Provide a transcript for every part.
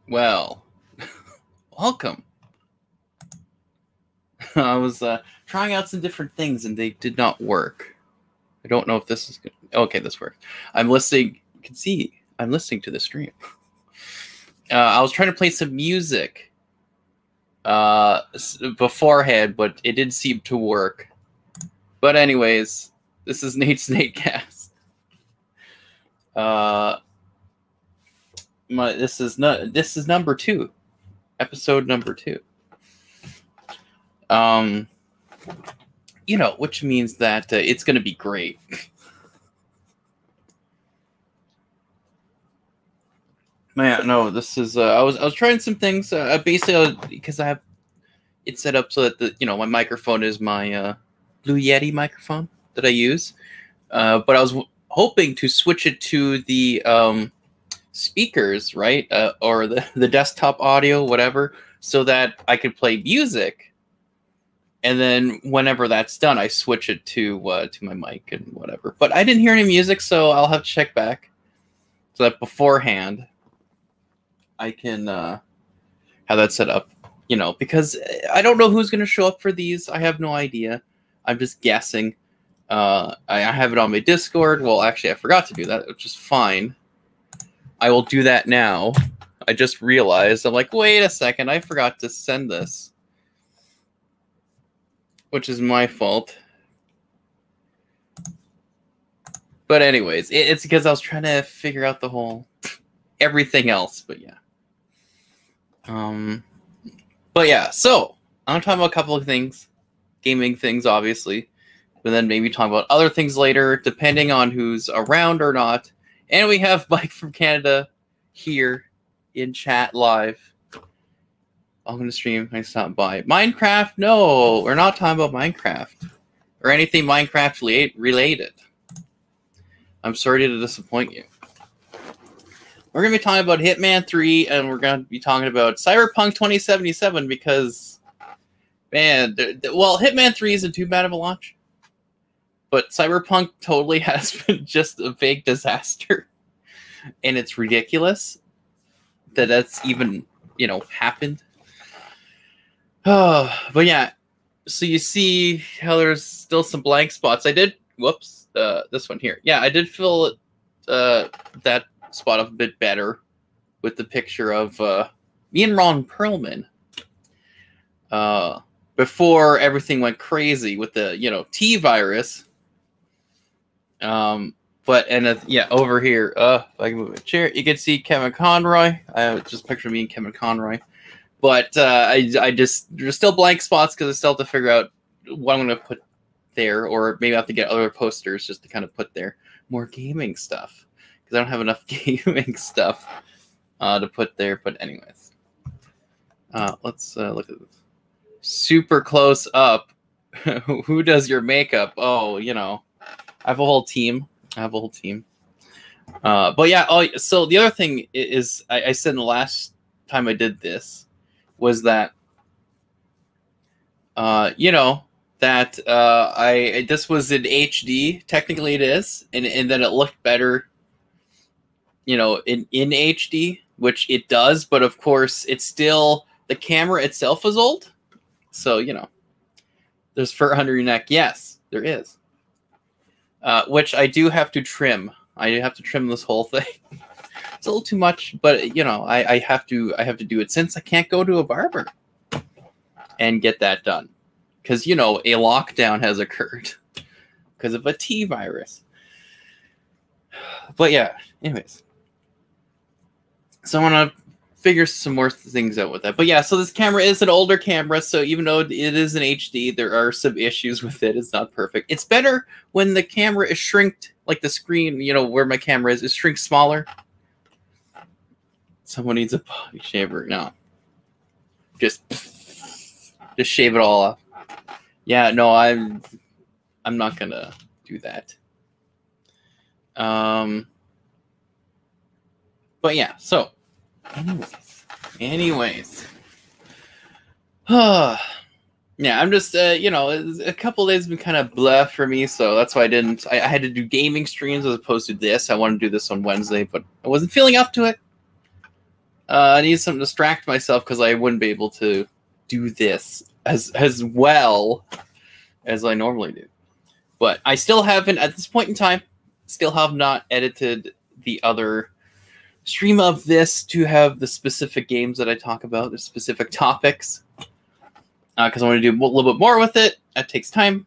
Well, welcome. I was trying out some different things and they did not work. I don't know if this is good. Okay, this works. I'm listening. You can see I'm listening to the stream. I was trying to play some music beforehand, but it didn't seem to work. But anyways, this is N8Cast. This is number 2, episode number 2. Which means that it's gonna be great. Man, no, this is. I was trying some things. Basically, because I have it set up so that my microphone is my Blue Yeti microphone that I use. But I was hoping to switch it to the speakers, right, or the desktop audio, whatever, so that I could play music. And then whenever that's done, I switch it to my mic and whatever. But I didn't hear any music, so I'll have to check back so that beforehand I can have that set up. Because I don't know who's going to show up for these. I have no idea. I'm just guessing. I have it on my Discord. Well, actually, I forgot to do that, which is fine. I will do that now. I just realized. I'm like, wait a second. I forgot to send this. Which is my fault. But anyways, it's because I was trying to figure out the whole everything else. But yeah. So I'm talking about a couple of things, gaming things, obviously, but then maybe talk about other things later, depending on who's around or not. And we have Mike from Canada here in chat live. I'm going to stream. I stopped by. Minecraft? No, we're not talking about Minecraft or anything Minecraft related. I'm sorry to disappoint you. We're going to be talking about Hitman 3, and we're going to be talking about Cyberpunk 2077 because, man, Hitman 3 isn't too bad of a launch, but Cyberpunk totally has been just a big disaster, and it's ridiculous that that's even, happened. But yeah, so you see how there's still some blank spots. I did, this one here. Yeah, I did fill that spot up a bit better with the picture of me and Ron Perlman before everything went crazy with the T virus. Over here, if I can move a chair, you can see Kevin Conroy. I have just a picture of me and Kevin Conroy. But there's still blank spots because I still have to figure out what I'm going to put there, or maybe I have to get other posters just to kind of put there more gaming stuff because I don't have enough gaming stuff to put there. But anyways, let's look at this. Super close up. Who does your makeup? Oh, I have a whole team. But yeah. Oh, so the other thing is, I said in the last time I did this was that, this was in HD. Technically, it is, and then it looked better, in HD, which it does. But of course, it's still the camera itself is old. So there's fur under your neck. Yes, there is. Which I do have to trim. I have to trim this whole thing. It's a little too much, but I have to do it since I can't go to a barber and get that done because a lockdown has occurred because of a T virus. But yeah, anyways, so I want to figure some more things out with that. But yeah, so this camera is an older camera, so even though it is an HD, there are some issues with it. It's not perfect. It's better when the camera is shrinked, like the screen, where my camera is shrink smaller. Someone needs a body shaver. No. Just shave it all off. Yeah, no, I'm not gonna do that. But yeah, so anyways. Yeah, I'm just a couple of days have been kind of blah for me, so that's why I had to do gaming streams as opposed to this. I wanted to do this on Wednesday, but I wasn't feeling up to it. I need something to distract myself because I wouldn't be able to do this as well as I normally do. But I still haven't, at this point in time, still have not edited the other stream of this to have the specific games that I talk about, the specific topics. Because I want to do a little bit more with it. That takes time.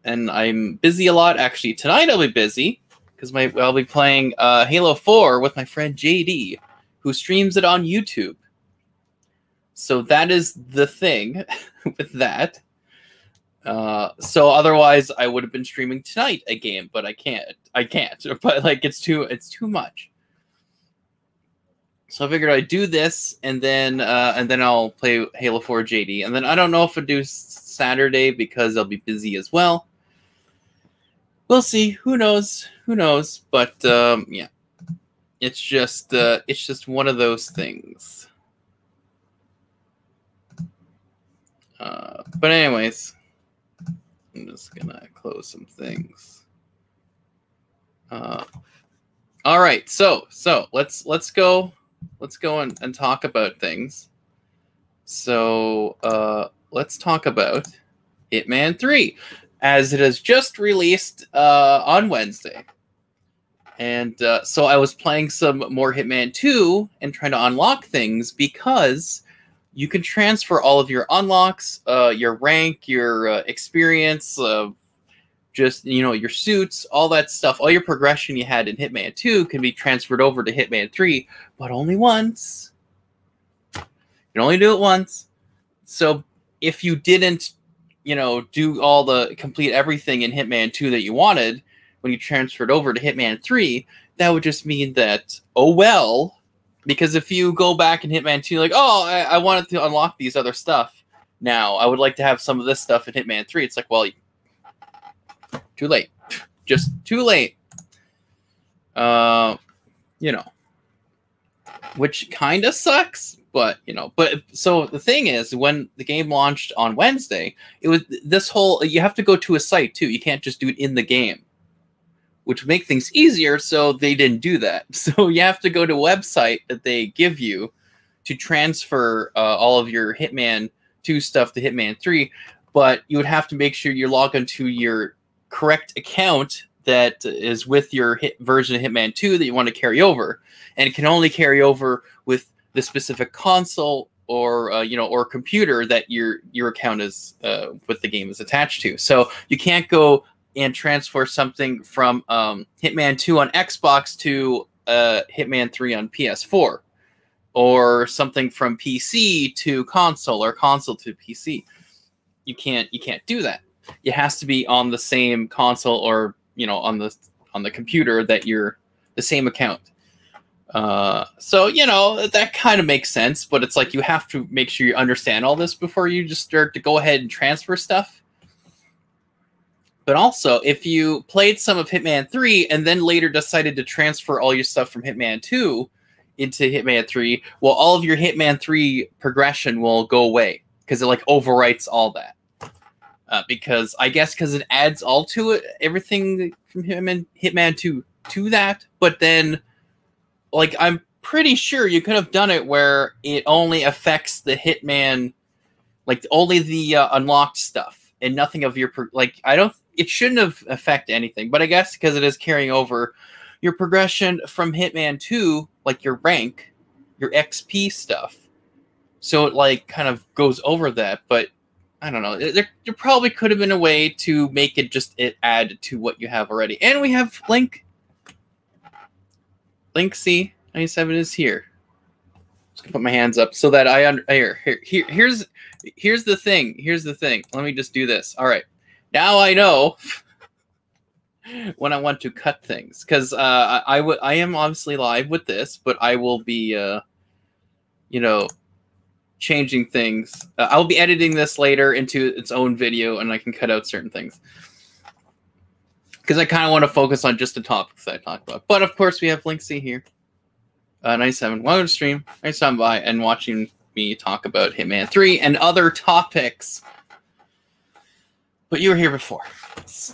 And I'm busy a lot. Actually, tonight I'll be busy because I'll be playing Halo 4 with my friend JD, who streams it on YouTube. So that is the thing with that. So otherwise I would have been streaming tonight a game, but I can't. But like it's too much. So I figured I'd do this and then I'll play Halo 4 JD. And then I don't know if I'll do Saturday because I'll be busy as well. We'll see. Who knows? But yeah. It's just one of those things. But anyways, I'm just gonna close some things. All right, so let's go and talk about things. So let's talk about Hitman 3, as it has just released on Wednesday. And so I was playing some more Hitman 2 and trying to unlock things because you can transfer all of your unlocks, your rank, your experience, just, your suits, all that stuff, all your progression you had in Hitman 2 can be transferred over to Hitman 3, but only once. You can only do it once. So if you didn't, do complete everything in Hitman 2 that you wanted, when you transferred over to Hitman 3, that would just mean that, oh well, because if you go back in Hitman 2, like, oh, I wanted to unlock these other stuff. Now, I would like to have some of this stuff in Hitman 3. It's like, well, too late. Just too late. Which kind of sucks, but, But, so the thing is, when the game launched on Wednesday, it was this whole, you have to go to a site, too. You can't just do it in the game, which would make things easier, so they didn't do that. So you have to go to a website that they give you to transfer all of your Hitman 2 stuff to Hitman 3, but you would have to make sure you log into your correct account that is with your version of Hitman 2 that you want to carry over. And it can only carry over with the specific console or or computer that your account is with the game is attached to. So you can't go and transfer something from Hitman 2 on Xbox to Hitman 3 on PS4, or something from PC to console or console to PC. You can't do that. It has to be on the same console or on the computer that you're the same account. So that kind of makes sense, but it's like you have to make sure you understand all this before you just start to go ahead and transfer stuff. But also, if you played some of Hitman 3 and then later decided to transfer all your stuff from Hitman 2 into Hitman 3, well, all of your Hitman 3 progression will go away because it overwrites all that. Because it adds all to it, everything from Hitman 2 to that. But then, I'm pretty sure you could have done it where it only affects the Hitman, only the unlocked stuff and nothing of your it shouldn't have affected anything, but I guess because it is carrying over your progression from Hitman 2, your rank, your XP stuff. So it kind of goes over that, but I don't know. There probably could have been a way to make it add to what you have already. And we have Link. Link C97 is here. Just gonna put my hands up so that here's the thing. Here's the thing. Let me just do this. All right. Now I know when I want to cut things, because I am obviously live with this, but I will be changing things. I'll be editing this later into its own video, and I can cut out certain things because I kind of want to focus on just the topics that I talked about. But of course, we have Link C here. 97. Welcome to stream. Nice to come by and watching me talk about Hitman 3 and other topics. But you were here before,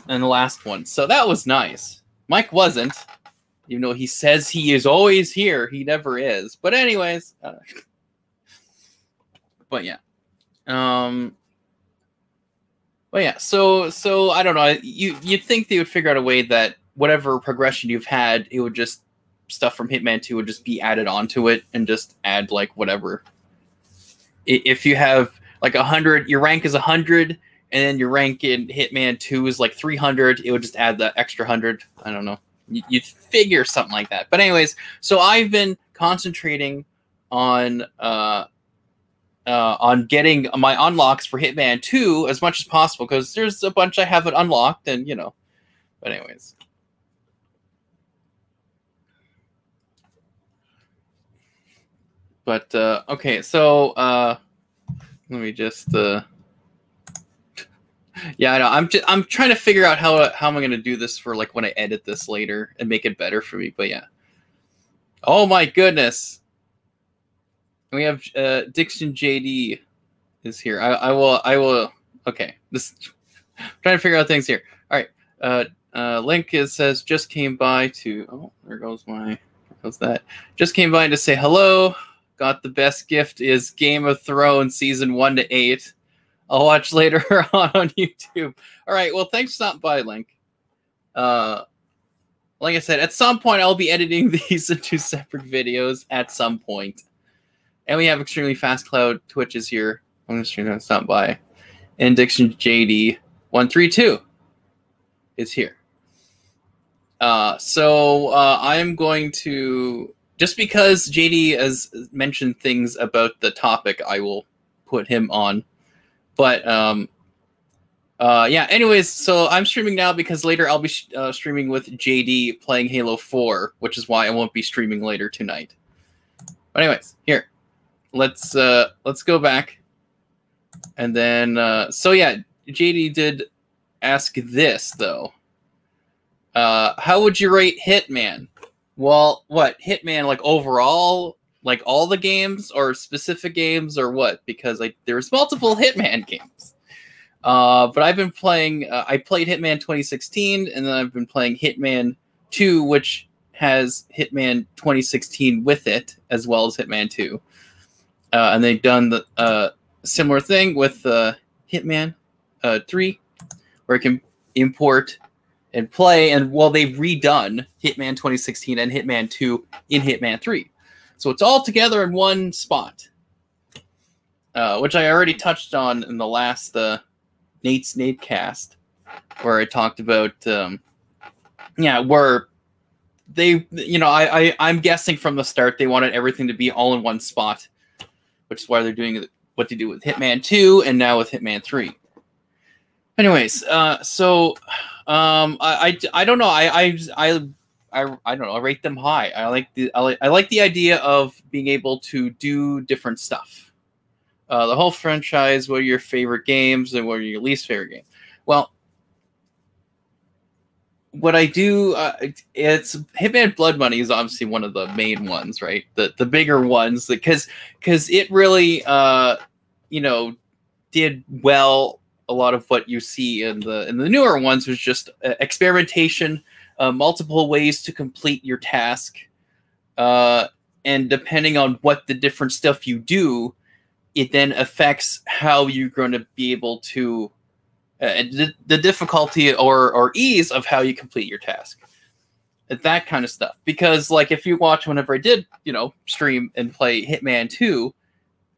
and the last one, so that was nice. Mike wasn't, Even though he says he is always here, he never is. But anyways, but yeah. But yeah, so I don't know. You'd think they would figure out a way that whatever progression you've had, it would just stuff from Hitman 2 would just be added onto it and just add like whatever. If you have like 100, your rank is 100, and then your rank in Hitman 2 is like 300, it would just add the extra 100. I don't know. You'd figure something like that. But anyways, so I've been concentrating on getting my unlocks for Hitman 2 as much as possible, because there's a bunch I haven't unlocked, and you know. But anyways. But okay, so let me just yeah, I know. I'm trying to figure out how am I going to do this for like when I edit this later and make it better for me. But yeah. Oh my goodness. We have Dixon JD is here. I will. Okay. This trying to figure out things here. All right. Link says just came by to. Oh, there goes that. Just came by to say hello. Got the best gift is Game of Thrones season 1 to 8. I'll watch later on YouTube. All right. Well, thanks for stopping by, Link. Like I said, at some point I'll be editing these into separate videos at some point. And we have extremely fast cloud Twitches here. I'm just trying to stop by. And Diction JD 132 is here. So I'm going to, just because JD has mentioned things about the topic, I will put him on. But yeah, anyways, so I'm streaming now because later I'll be streaming with JD playing Halo 4, which is why I won't be streaming later tonight. But anyways, here. Let's go back. And then so yeah, JD did ask this though. How would you rate Hitman? Well, what? Hitman like overall? Like all the games or specific games or what? Because like there's multiple Hitman games. But I've been playing, I played Hitman 2016, and then I've been playing Hitman 2, which has Hitman 2016 with it, as well as Hitman 2. And they've done the similar thing with Hitman 3, where it can import and play, and well, they've redone Hitman 2016 and Hitman 2 in Hitman 3. So it's all together in one spot, which I already touched on in the last N8Cast, where I talked about, yeah, where they, you know, I'm guessing from the start they wanted everything to be all in one spot, which is why they're doing what they do with Hitman 2 and now with Hitman 3. Anyways, so I don't know. I don't know. I rate them high. I like the idea of being able to do different stuff. The whole franchise. What are your favorite games and what are your least favorite games? Well, what I do, it's Hitman Blood Money is obviously one of the main ones, right? The bigger ones, because it really you know, did well. A lot of what you see in the newer ones was just experimentation, multiple ways to complete your task, and depending on what the different stuff you do, it then affects how you're going to be able to the difficulty or ease of how you complete your task, that kind of stuff. Because like if you watch whenever I did, you know, stream and play Hitman 2,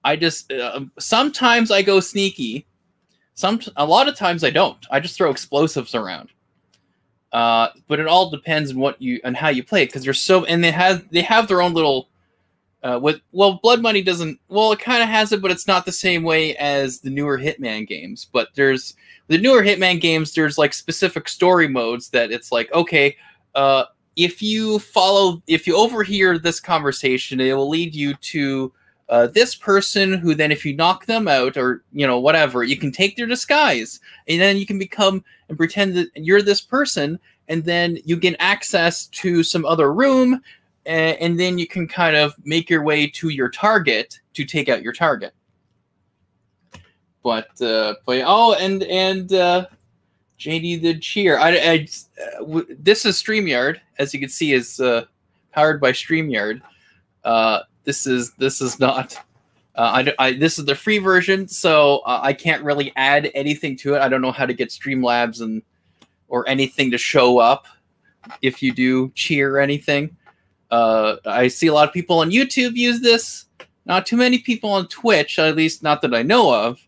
I just sometimes I go sneaky. A lot of times I don't. I just throw explosives around. But it all depends on what you and how you play it, because there's so, and they have their own little Blood Money doesn't, well, it kind of has it, but it's not the same way as the newer Hitman games. But there's the newer Hitman games, there's like specific story modes that it's like, okay, if you overhear this conversation, it will lead you to this person who then, if you knock them out or, you know, whatever, you can take their disguise and then you can become and pretend that you're this person, and then you get access to some other room, and then you can kind of make your way to your target to take out your target. But oh, and JD the cheer. This is StreamYard, as you can see, is powered by StreamYard. This is not. This is the free version, so I can't really add anything to it. I don't know how to get Streamlabs or anything to show up if you do cheer or anything. I see a lot of people on YouTube use this. Not too many people on Twitch, at least not that I know of.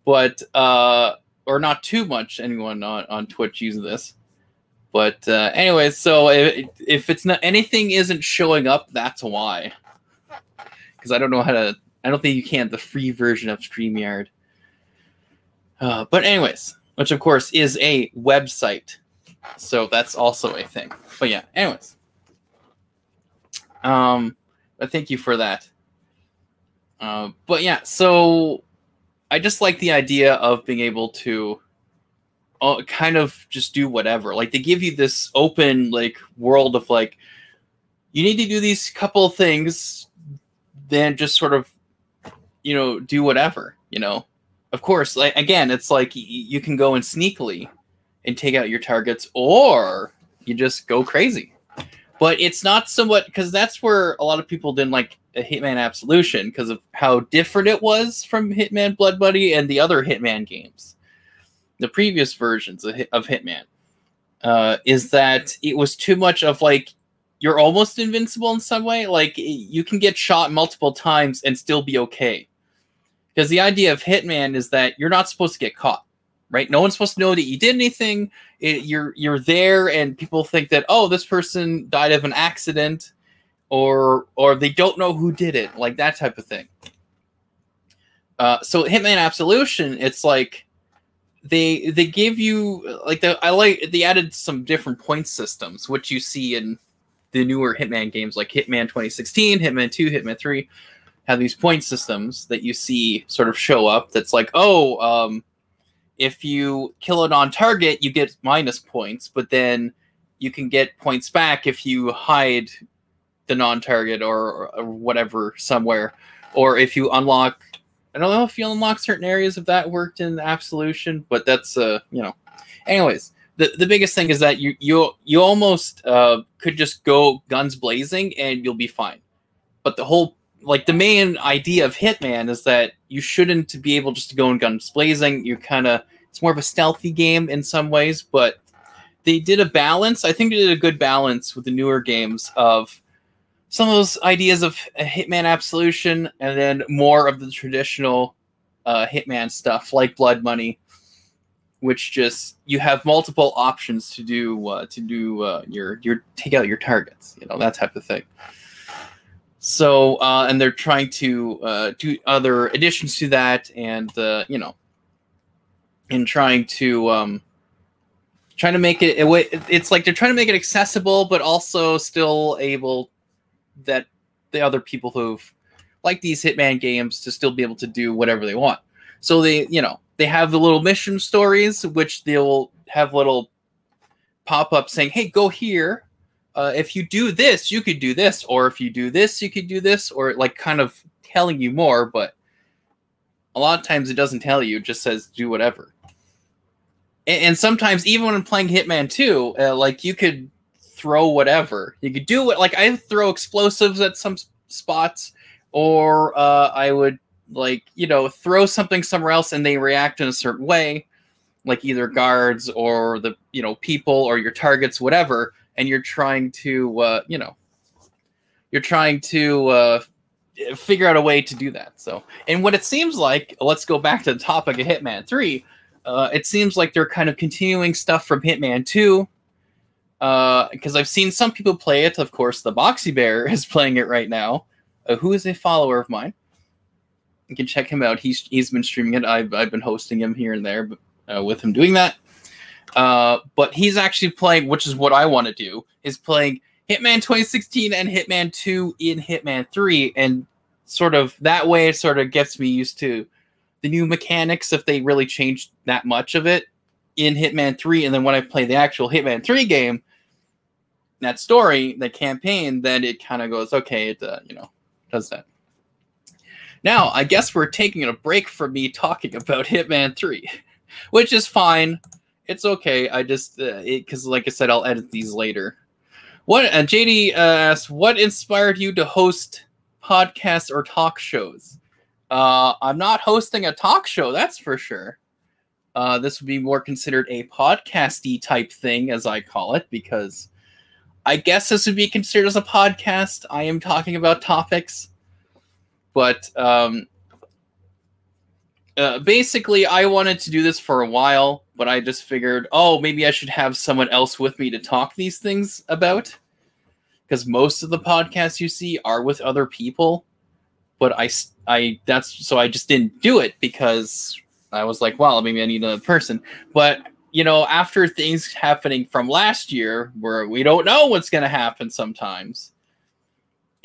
But or not too much anyone on Twitch uses this. But anyway, so if it's not anything isn't showing up, that's why. Because I don't know how to. I don't think you can the free version of StreamYard. But anyways, which of course is a website, so that's also a thing. But yeah, anyways. But thank you for that. But yeah, so I just like the idea of being able to kind of just do whatever. Like, they give you this open like world of like, you need to do these couple of things, then just sort of, you know, do whatever, you know. Of course, like, again, it's like you can go in sneakily and take out your targets, or you just go crazy. But it's not somewhat, because that's where a lot of people didn't like a Hitman Absolution, because of how different it was from Hitman Blood Money and the other Hitman games. The previous versions of Hitman. Is that it was too much of like, you're almost invincible in some way. Like, you can get shot multiple times and still be okay. Because the idea of Hitman is that you're not supposed to get caught. Right? No one's supposed to know that you did anything. You're there, and people think that, oh, this person died of an accident, or they don't know who did it, like that type of thing. So Hitman Absolution, it's like they give you like they added some different point systems, which you see in the newer Hitman games, like Hitman 2016, Hitman 2, Hitman 3, have these point systems that you see sort of show up. That's like, oh, if you kill it on target, you get minus points, but then you can get points back if you hide the non-target or whatever somewhere. Or if you unlock, I don't know if you unlock certain areas if that worked in Absolution, but that's, you know. Anyways, the biggest thing is that you almost could just go guns blazing and you'll be fine. But the whole, like, the main idea of Hitman is that you shouldn't be able just to go in guns blazing. You kind of, it's more of a stealthy game in some ways, but they did a balance. I think they did a good balance with the newer games of some of those ideas of Hitman Absolution, and then more of the traditional Hitman stuff like Blood Money, which just, you have multiple options to do your take out your targets, you know, that type of thing. So, and they're trying to do other additions to that, and you know, and trying to make it a way. It's like they're trying to make it accessible, but also still able that the other people who've liked these Hitman games to still be able to do whatever they want. So they, you know, they have the little mission stories, which they'll have little pop-ups saying, "Hey, go here. If you do this, you could do this, or if you do this, you could do this," or like kind of telling you more. But a lot of times it doesn't tell you; it just says do whatever. And sometimes, even when I'm playing Hitman 2, like, you could throw whatever. You could do it. Like, I throw explosives at some spots, or I would, like, you know, throw something somewhere else and they react in a certain way, like either guards or the, you know, people or your targets, whatever. And you're trying to, you know, figure out a way to do that. So, and what it seems like, let's go back to the topic of Hitman 3. It seems like they're kind of continuing stuff from Hitman 2. Because I've seen some people play it. Of course, the Boxy Bear is playing it right now, who is a follower of mine. You can check him out. He's been streaming it. I've been hosting him here and there, with him doing that. But he's actually playing, which is what I want to do, is playing Hitman 2016 and Hitman 2 in Hitman 3, and sort of that way it sort of gets me used to the new mechanics, if they really changed that much of it in Hitman 3, and then when I play the actual Hitman 3 game, that story, that campaign, then it kind of goes, okay, it, you know, does that. Now, I guess we're taking a break from me talking about Hitman 3, which is fine. It's okay. I just because like I said, I'll edit these later. What JD asked, what inspired you to host podcasts or talk shows? I'm not hosting a talk show, that's for sure. This would be more considered a podcasty type thing, as I call it, because I guess this would be considered as a podcast. I am talking about topics, but basically, I wanted to do this for a while, but I just figured, oh, maybe I should have someone else with me to talk these things about. Because most of the podcasts you see are with other people. But I just didn't do it because I was like, well, maybe I need another person. But, you know, after things happening from last year where we don't know what's going to happen sometimes,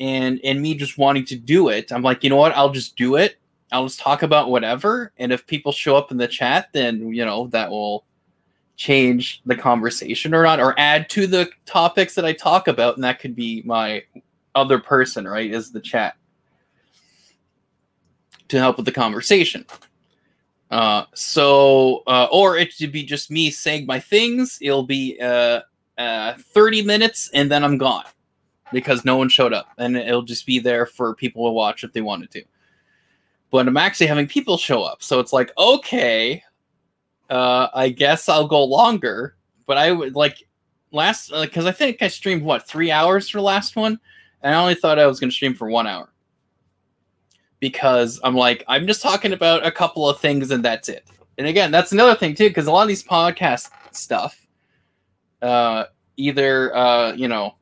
and me just wanting to do it, I'm like, you know what, I'll just do it. I'll just talk about whatever, and if people show up in the chat, then, you know, that will change the conversation or not, or add to the topics that I talk about, and that could be my other person, right, is the chat, to help with the conversation. Or it should be just me saying my things. It'll be 30 minutes, and then I'm gone, because no one showed up, and it'll just be there for people to watch if they wanted to. But I'm actually having people show up, so it's like, okay, I guess I'll go longer. But I would like because I think I streamed what 3 hours for the last one, and I only thought I was going to stream for 1 hour because I'm like, I'm just talking about a couple of things and that's it. And again, that's another thing too, because a lot of these podcast stuff, either you know,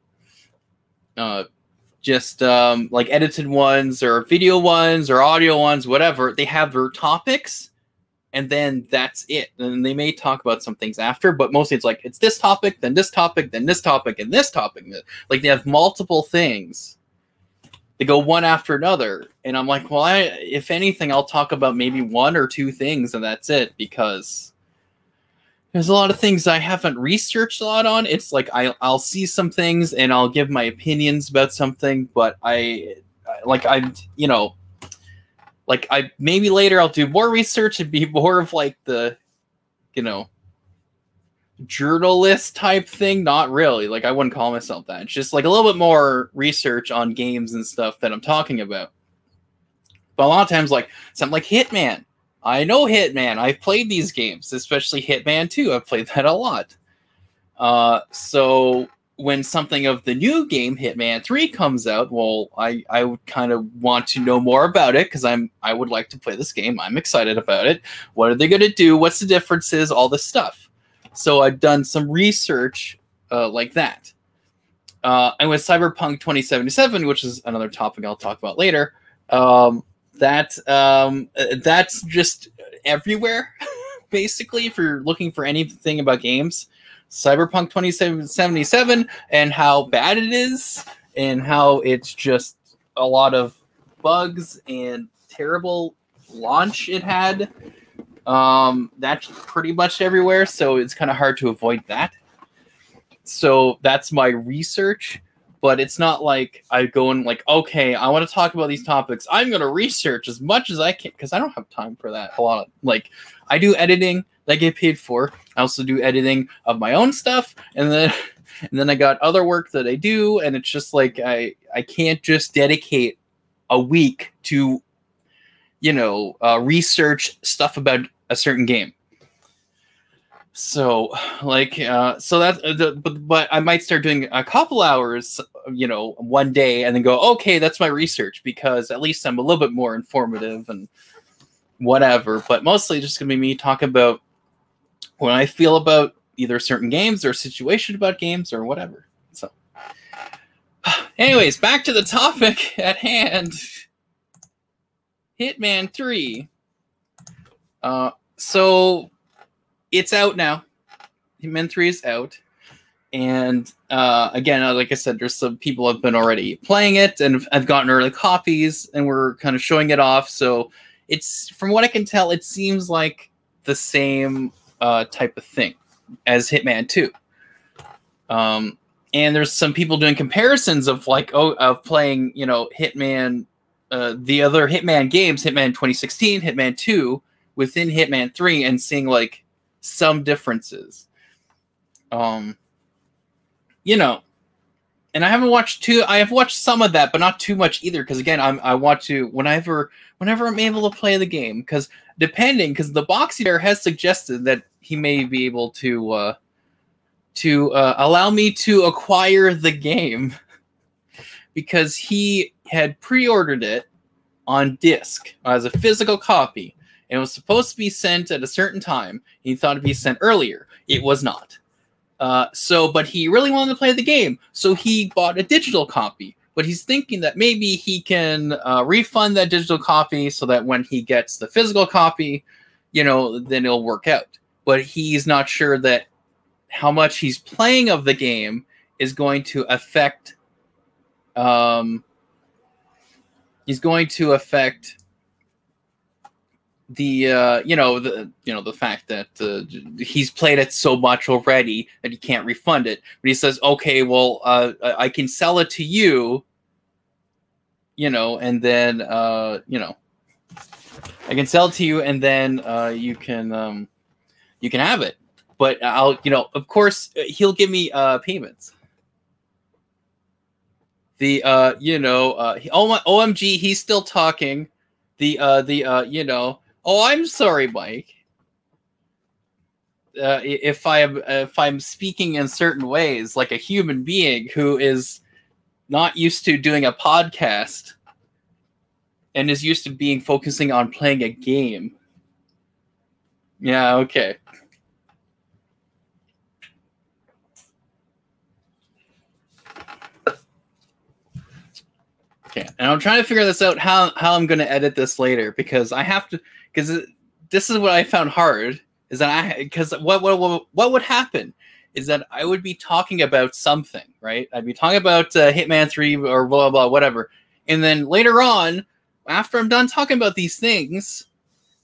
just like edited ones or video ones or audio ones, whatever, they have their topics and then that's it. And they may talk about some things after, but mostly it's like, it's this topic, then this topic, then this topic, and this topic. Like they have multiple things. They go one after another. And I'm like, well, if anything, I'll talk about maybe one or two things and that's it, because there's a lot of things I haven't researched a lot on. It's like I'll see some things and I'll give my opinions about something, but you know, like maybe later I'll do more research and be more of like the, you know, journalist type thing. Not really. Like I wouldn't call myself that. It's just like a little bit more research on games and stuff that I'm talking about. But a lot of times, like something like Hitman. I know Hitman. I've played these games, especially Hitman 2. I've played that a lot. So when something of the new game, Hitman 3, comes out, well, I would kind of want to know more about it because I would like to play this game. I'm excited about it. What are they going to do? What's the differences? All this stuff. So I've done some research like that. And with Cyberpunk 2077, which is another topic I'll talk about later, that's just everywhere, basically, if you're looking for anything about games. Cyberpunk 2077 and how bad it is and how it's just a lot of bugs and terrible launch it had. That's pretty much everywhere, so it's kind of hard to avoid that. So that's my research. But it's not like I go and like, okay, I want to talk about these topics. I'm going to research as much as I can because I don't have time for that. A lot of like, I do editing that I get paid for. I also do editing of my own stuff, and then I got other work that I do, and it's just like I can't just dedicate a week to, you know, research stuff about a certain game. So like, so that, but I might start doing a couple hours, you know, one day, and then go, okay, that's my research, because at least I'm a little bit more informative and whatever. But mostly just gonna be me talking about what I feel about either certain games or situation about games or whatever. So, anyways, back to the topic at hand. Hitman 3. So it's out now. Hitman 3 is out. And again, like I said, there's some people have been already playing it, and I've gotten early copies, and we're kind of showing it off. So it's, from what I can tell, it seems like the same type of thing as Hitman 2. And there's some people doing comparisons of like, of playing, you know, Hitman, the other Hitman games, Hitman 2016, Hitman 2, within Hitman 3, and seeing like some differences. You know, and I haven't watched I have watched some of that, but not too much either. Because again, I want to whenever I'm able to play the game. Because the Boxy Bear has suggested that he may be able to allow me to acquire the game because he had pre-ordered it on disc as a physical copy, and it was supposed to be sent at a certain time. He thought it'd be sent earlier. It was not. But he really wanted to play the game, so he bought a digital copy. But he's thinking that maybe he can refund that digital copy so that when he gets the physical copy, then it'll work out. But he's not sure that how much he's playing of the game is going to affect. He's going to affect the the fact that he's played it so much already that he can't refund it. But he says, okay, well, I can sell it to you, and then I can sell it to you, and then you can have it. But I'll, of course, he'll give me payments. OMG, he's still talking. Oh, I'm sorry, Mike. If I'm speaking in certain ways, like a human being who is not used to doing a podcast and is used to focusing on playing a game. Yeah, okay. Okay, and I'm trying to figure this out how I'm going to edit this later, because I have to, because this is what I found hard, is that because what would happen is that I would be talking about something, right? I'd be talking about Hitman 3 or blah, blah, whatever. And then later on, after I'm done talking about these things,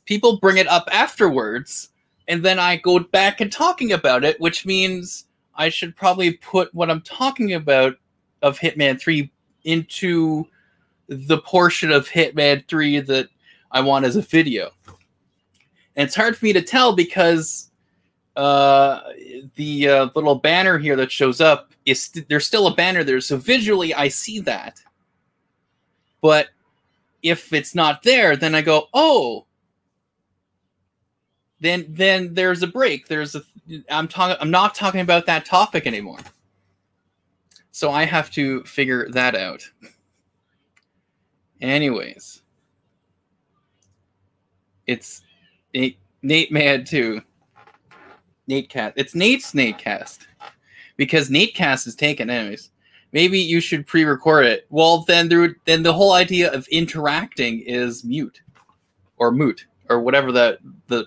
people bring it up afterwards, and then I go back and talking about it, which means I should probably put what I'm talking about of Hitman 3 into the portion of Hitman 3 that I want as a video. And it's hard for me to tell because the little banner here that shows up, there's still a banner there. So visually I see that. But if it's not there, then I go, oh, then there's a break. I'm not talking about that topic anymore. So I have to figure that out. Anyways, it's Nate Mad too. N8Cast. It's Nate's N8Cast, because N8Cast is taken anyways. Maybe you should pre-record it. Well, then the whole idea of interacting is moot, or whatever the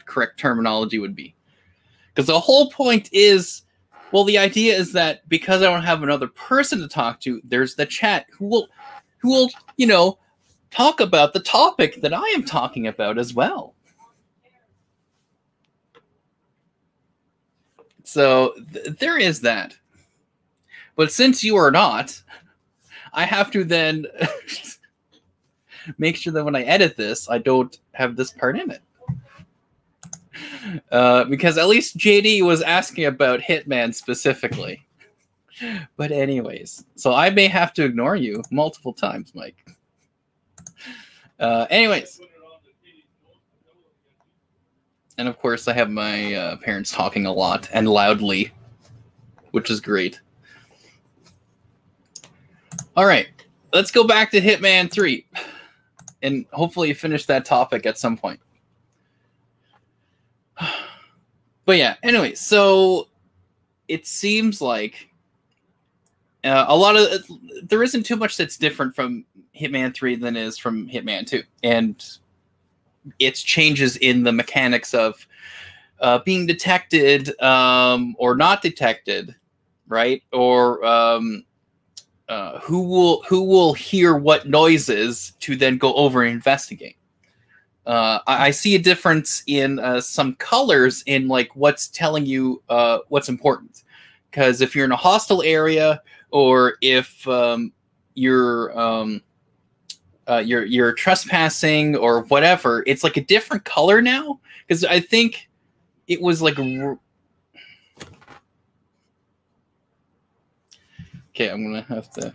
correct terminology would be. Because the whole point is, well, the idea is that because I don't have another person to talk to, there's the chat who will talk about the topic that I am talking about as well. So there is that. But since you are not, I have to then make sure that when I edit this, I don't have this part in it. Because at least JD was asking about Hitman specifically. But anyways, so I may have to ignore you multiple times, Mike. Anyways. And of course, I have my parents talking a lot and loudly, which is great. All right, let's go back to Hitman 3 and hopefully finish that topic at some point. But yeah, anyway, so it seems like there isn't too much that's different from Hitman 3 than is from Hitman 2. And it's changes in the mechanics of being detected or not detected, right? Or who will hear what noises to then go over and investigate. I see a difference in some colors in like what's telling you what's important. Because if you're in a hostile area, or if you're trespassing or whatever, it's like a different color now. Because I think it was like okay, I'm gonna have to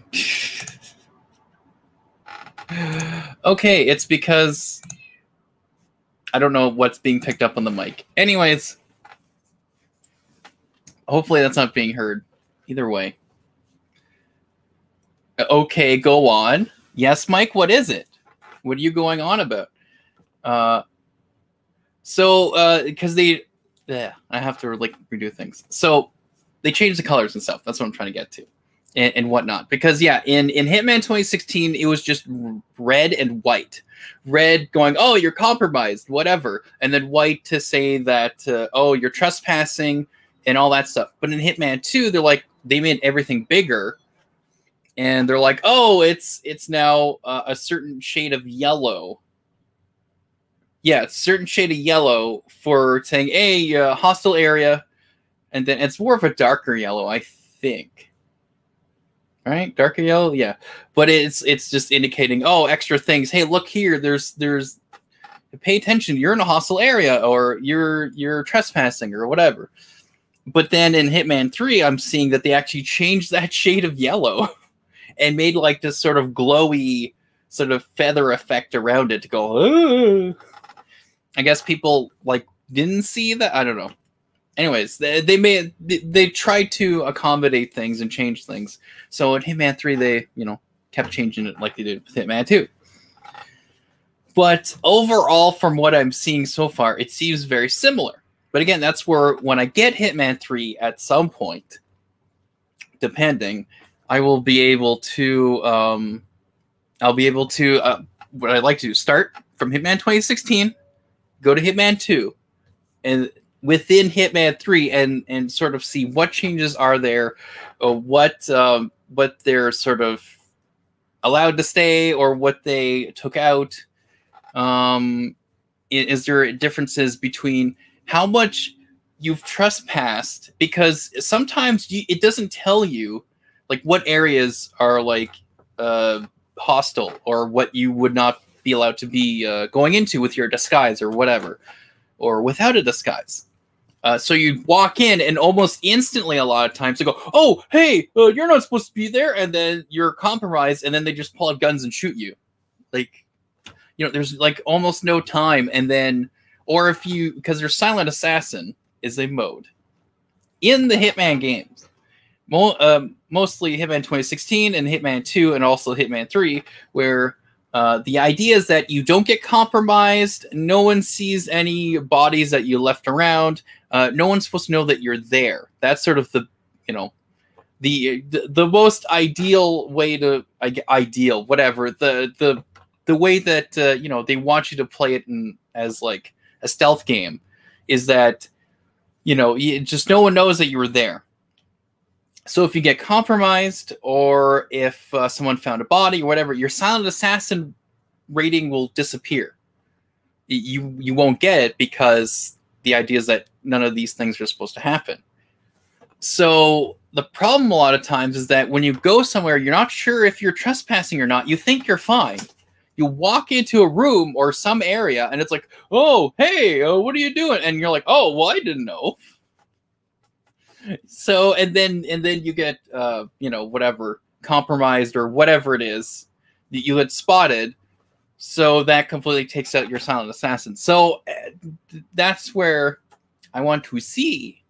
okay, it's because I don't know what's being picked up on the mic. Anyways, hopefully that's not being heard. Either way. Okay, go on. Yes, Mike, what is it? What are you going on about? Because I have to like redo things. So they changed the colors and stuff. That's what I'm trying to get to, and whatnot. Because yeah, in Hitman 2016, it was just red and white. Red going, oh, you're compromised, whatever, and then white to say that, oh, you're trespassing and all that stuff. But in Hitman 2, they made everything bigger. And they're like, oh, it's now a certain shade of yellow. Yeah, it's a certain shade of yellow for saying, hey, hostile area. And then it's more of a darker yellow, I think. Right? Darker yellow? Yeah. But it's just indicating, oh, extra things. Hey, look here. There's pay attention. You're in a hostile area, or you're trespassing or whatever. But then in Hitman 3, I'm seeing that they actually changed that shade of yellow. And made like this sort of glowy sort of feather effect around it to go, oh. I guess people like didn't see that. I don't know. Anyways, they tried to accommodate things and change things. So in Hitman 3, they, kept changing it like they did with Hitman 2. But overall, from what I'm seeing so far, it seems very similar. But again, that's where when I get Hitman 3 at some point, depending, I will be able to, what I'd like to do, start from Hitman 2016, go to Hitman 2, and within Hitman 3, and sort of see what changes are there, or what they're sort of allowed to stay, or what they took out. Is there differences between how much you've trespassed? Because sometimes it doesn't tell you like what areas are like hostile, or what you would not be allowed to be going into with your disguise or whatever, or without a disguise. So you walk in and almost instantly a lot of times they go, oh, hey, you're not supposed to be there. And then you're compromised, and then they just pull out guns and shoot you. Like, there's like almost no time. And then, or because there's Silent Assassin is a mode in the Hitman games. Mostly Hitman 2016 and Hitman 2 and also Hitman 3, where the idea is that you don't get compromised, no one sees any bodies that you left around, no one's supposed to know that you're there. That's sort of the most ideal way to the way that they want you to play it as like a stealth game, is that just no one knows that you were there. So if you get compromised, or if someone found a body or whatever, your Silent Assassin rating will disappear. You won't get it, because the idea is that none of these things are supposed to happen. So the problem a lot of times is that when you go somewhere, you're not sure if you're trespassing or not. You think you're fine. You walk into a room or some area, and it's like, oh, hey, what are you doing? And you're like, oh, well, I didn't know. So and then you get whatever, compromised or whatever it is that you had spotted, so that completely takes out your Silent Assassin. So that's where I want to see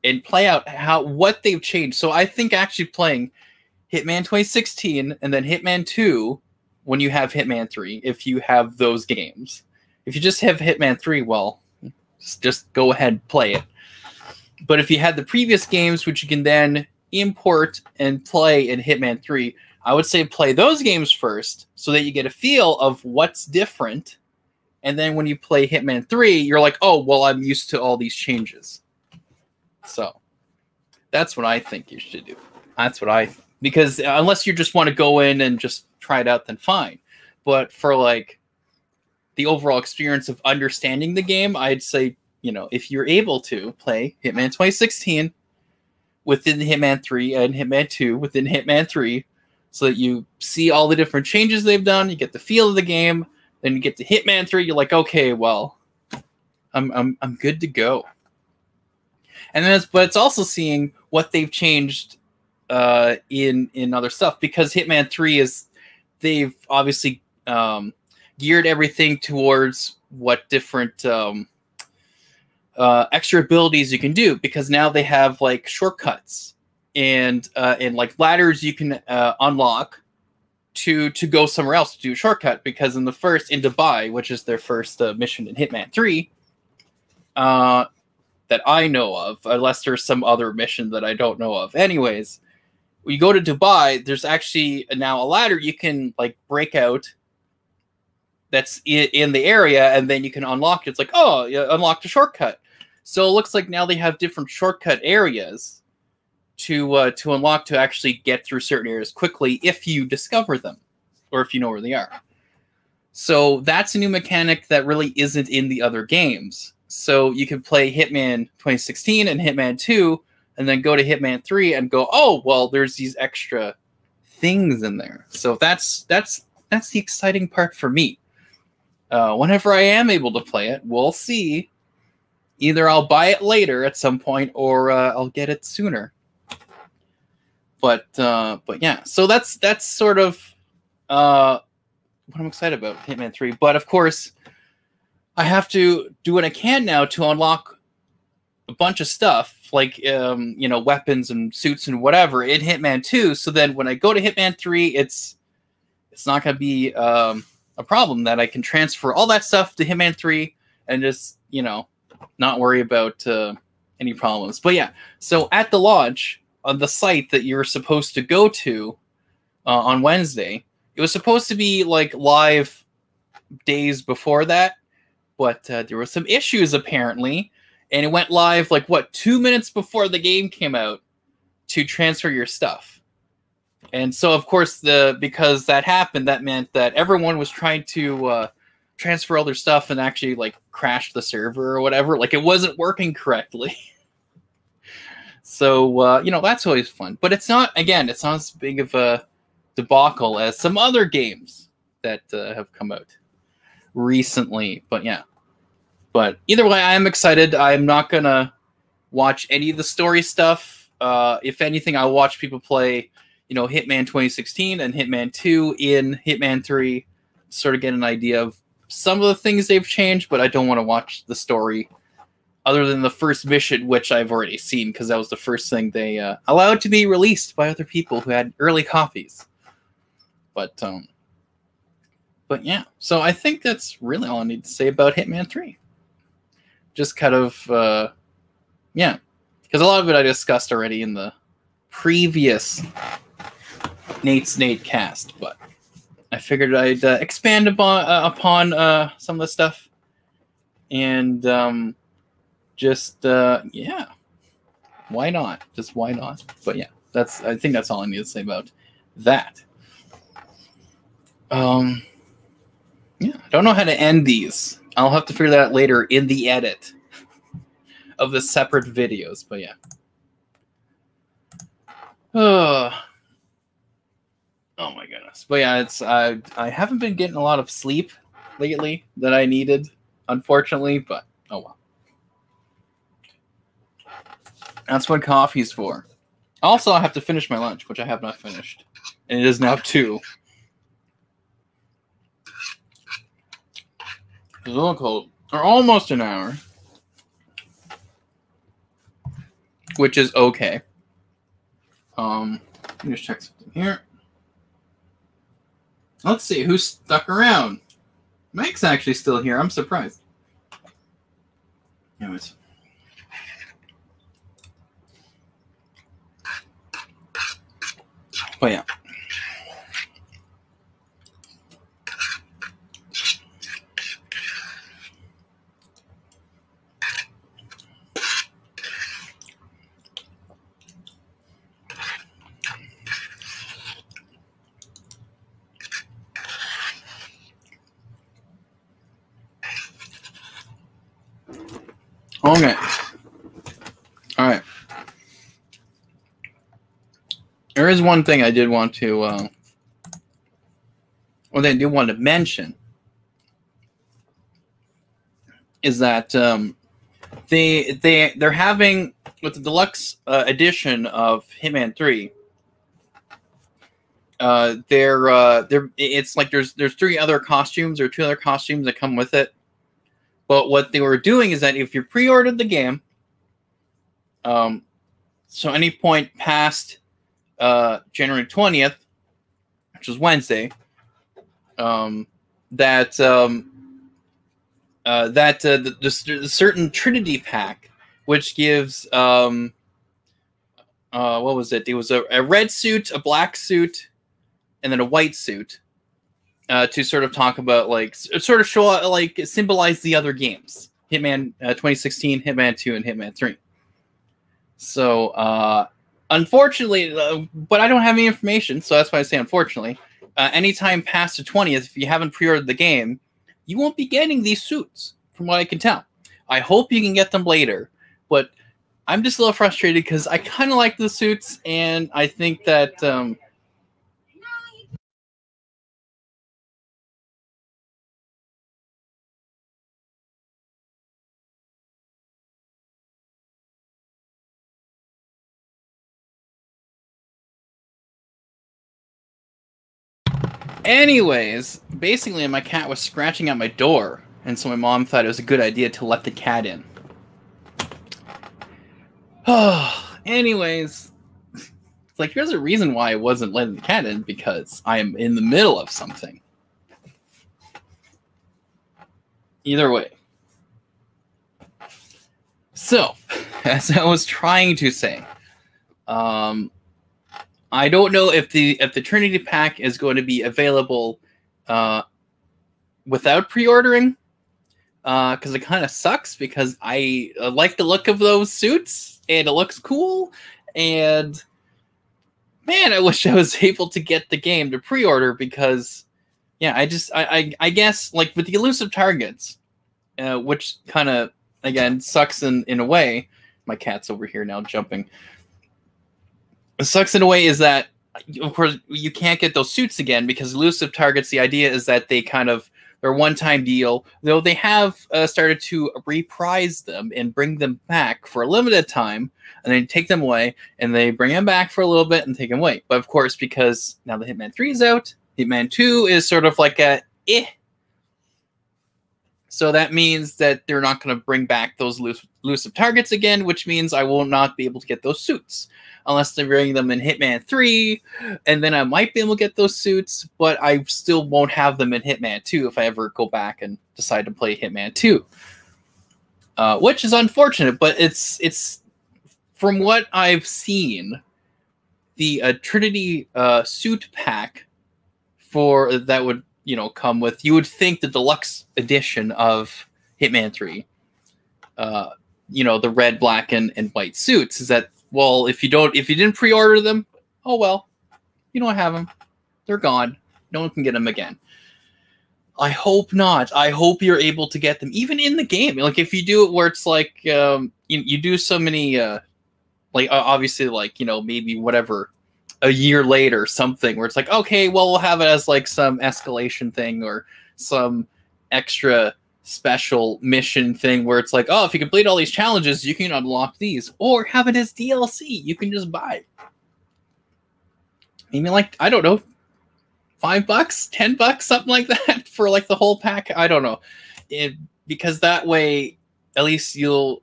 and play out what they've changed. So I think actually playing Hitman 2016 and then Hitman 2 when you have Hitman 3, if you have those games. If you just have Hitman 3, well, just go ahead and play it. But if you had the previous games, which you can then import and play in Hitman 3, I would say play those games first so that you get a feel of what's different. And then when you play Hitman 3, you're like, oh, well, I'm used to all these changes. So that's what I think you should do. That's what because unless you just want to go in and just try it out, then fine. But for like the overall experience of understanding the game, I'd say, if you're able to play Hitman 2016 within Hitman 3 and Hitman 2 within Hitman 3, so that you see all the different changes they've done, you get the feel of the game, then you get to Hitman 3, you're like, okay, well, I'm good to go. And then but it's also seeing what they've changed in other stuff, because Hitman 3 they've obviously geared everything towards what different extra abilities you can do, because now they have like shortcuts and like ladders you can unlock to go somewhere else to do a shortcut. Because in Dubai, which is their first mission in Hitman 3, that I know of, unless there's some other mission that I don't know of. Anyways, when you go to Dubai, there's actually now a ladder you can like break out that's in the area, and then you can unlock it. It's like, oh, you unlocked a shortcut. So it looks like now they have different shortcut areas to unlock, to actually get through certain areas quickly if you discover them, or if you know where they are. So that's a new mechanic that really isn't in the other games. So you can play Hitman 2016 and Hitman 2, and then go to Hitman 3 and go, oh, well, there's these extra things in there. So that's the exciting part for me. Whenever I am able to play it, we'll see. Either I'll buy it later at some point, or I'll get it sooner. But yeah, so that's sort of what I'm excited about, Hitman 3. But of course, I have to do what I can now to unlock a bunch of stuff, like weapons and suits and whatever in Hitman 2. So then when I go to Hitman 3, it's not going to be a problem, that I can transfer all that stuff to Hitman 3 and just, not worry about any problems. But yeah, so at the launch, on the site that you're supposed to go to on Wednesday, it was supposed to be like live days before that, but there were some issues apparently, and it went live like 2 minutes before the game came out to transfer your stuff. And so of course, because that happened, that meant that everyone was trying to transfer all their stuff and actually like crash the server or whatever. Like it wasn't working correctly. So that's always fun, but it's not as big of a debacle as some other games that have come out recently. But yeah, but either way, I am excited. I'm not gonna watch any of the story stuff. If anything, I'll watch people play, Hitman 2016 and Hitman 2 in Hitman 3, sort of get an idea of some of the things they've changed. But I don't want to watch the story, other than the first mission, which I've already seen, because that was the first thing they allowed to be released by other people who had early copies. But yeah, so I think that's really all I need to say about Hitman 3. Just kind of, yeah, because a lot of it I discussed already in the previous N8Cast, but I figured I'd expand upon some of the stuff, and yeah, why not? Just why not? But yeah, I think that's all I need to say about that. Yeah, I don't know how to end these. I'll have to figure that out later in the edit of the separate videos. But yeah. Oh my goodness. But yeah, I haven't been getting a lot of sleep lately that I needed, unfortunately, but oh well. That's what coffee's for. Also, I have to finish my lunch, which I have not finished. And it is now 2. It's a little cold. Or almost an hour. Which is okay. Let me just check something here. Let's see who's stuck around. Mike's actually still here. I'm surprised. Anyways. But yeah. Okay. All right. There is one thing I did want to, I do want to mention, is that they're having with the deluxe edition of Hitman 3, it's like there's 3 other costumes or 2 other costumes that come with it. But what they were doing is that if you pre-ordered the game, so any point past January 20th, which was Wednesday, the certain Trinity pack, which gives what was it? It was a red suit, a black suit, and then a white suit to sort of talk about, like, sort of show, like, symbolize the other games: Hitman 2016, Hitman 2, and Hitman 3. So unfortunately, but I don't have any information, so that's why I say unfortunately. Anytime past the 20th, if you haven't pre-ordered the game, you won't be getting these suits, from what I can tell. I hope you can get them later, but I'm just a little frustrated because I kind of like the suits, and I think that anyways, basically my cat was scratching at my door, and so my mom thought it was a good idea to let the cat in. Anyways, it's like, here's a reason why I wasn't letting the cat in, because I am in the middle of something. Either way. So, as I was trying to say, I don't know if the Trinity pack is going to be available without pre-ordering, because it kind of sucks, because I like the look of those suits and it looks cool, and man, I wish I was able to get the game to pre-order, because yeah, I guess, like, with the elusive targets, which kind of, again, sucks in a way. My cat's over here now jumping. It sucks in a way is that, of course, you can't get those suits again, because elusive targets, the idea is that they're a one-time deal, though they have started to reprise them and bring them back for a limited time, and then take them away, and they bring them back for a little bit and take them away. But of course, because now the Hitman 3 is out, Hitman 2 is sort of like a eh. So that means that they're not going to bring back those elusive targets again, which means I will not be able to get those suits unless they bring them in Hitman 3, and then I might be able to get those suits, but I still won't have them in Hitman 2 if I ever go back and decide to play Hitman 2. Which is unfortunate, but it's from what I've seen, the Trinity suit pack for that would, come with, you would think, the deluxe edition of Hitman 3, the red, black, and white suits, is that, well, if you didn't pre-order them, oh well, you don't have them. They're gone. No one can get them again. I hope not. I hope you're able to get them even in the game. Like, if you do it where it's like, you do so many, obviously, like, maybe whatever, a year later, something where it's like, okay, well, we'll have it as like some escalation thing or some extra special mission thing where it's like, oh, if you complete all these challenges, you can unlock these, or have it as DLC you can just buy. Maybe, like, I don't know, $5, $10, something like that for like the whole pack. I don't know, because that way at least you'll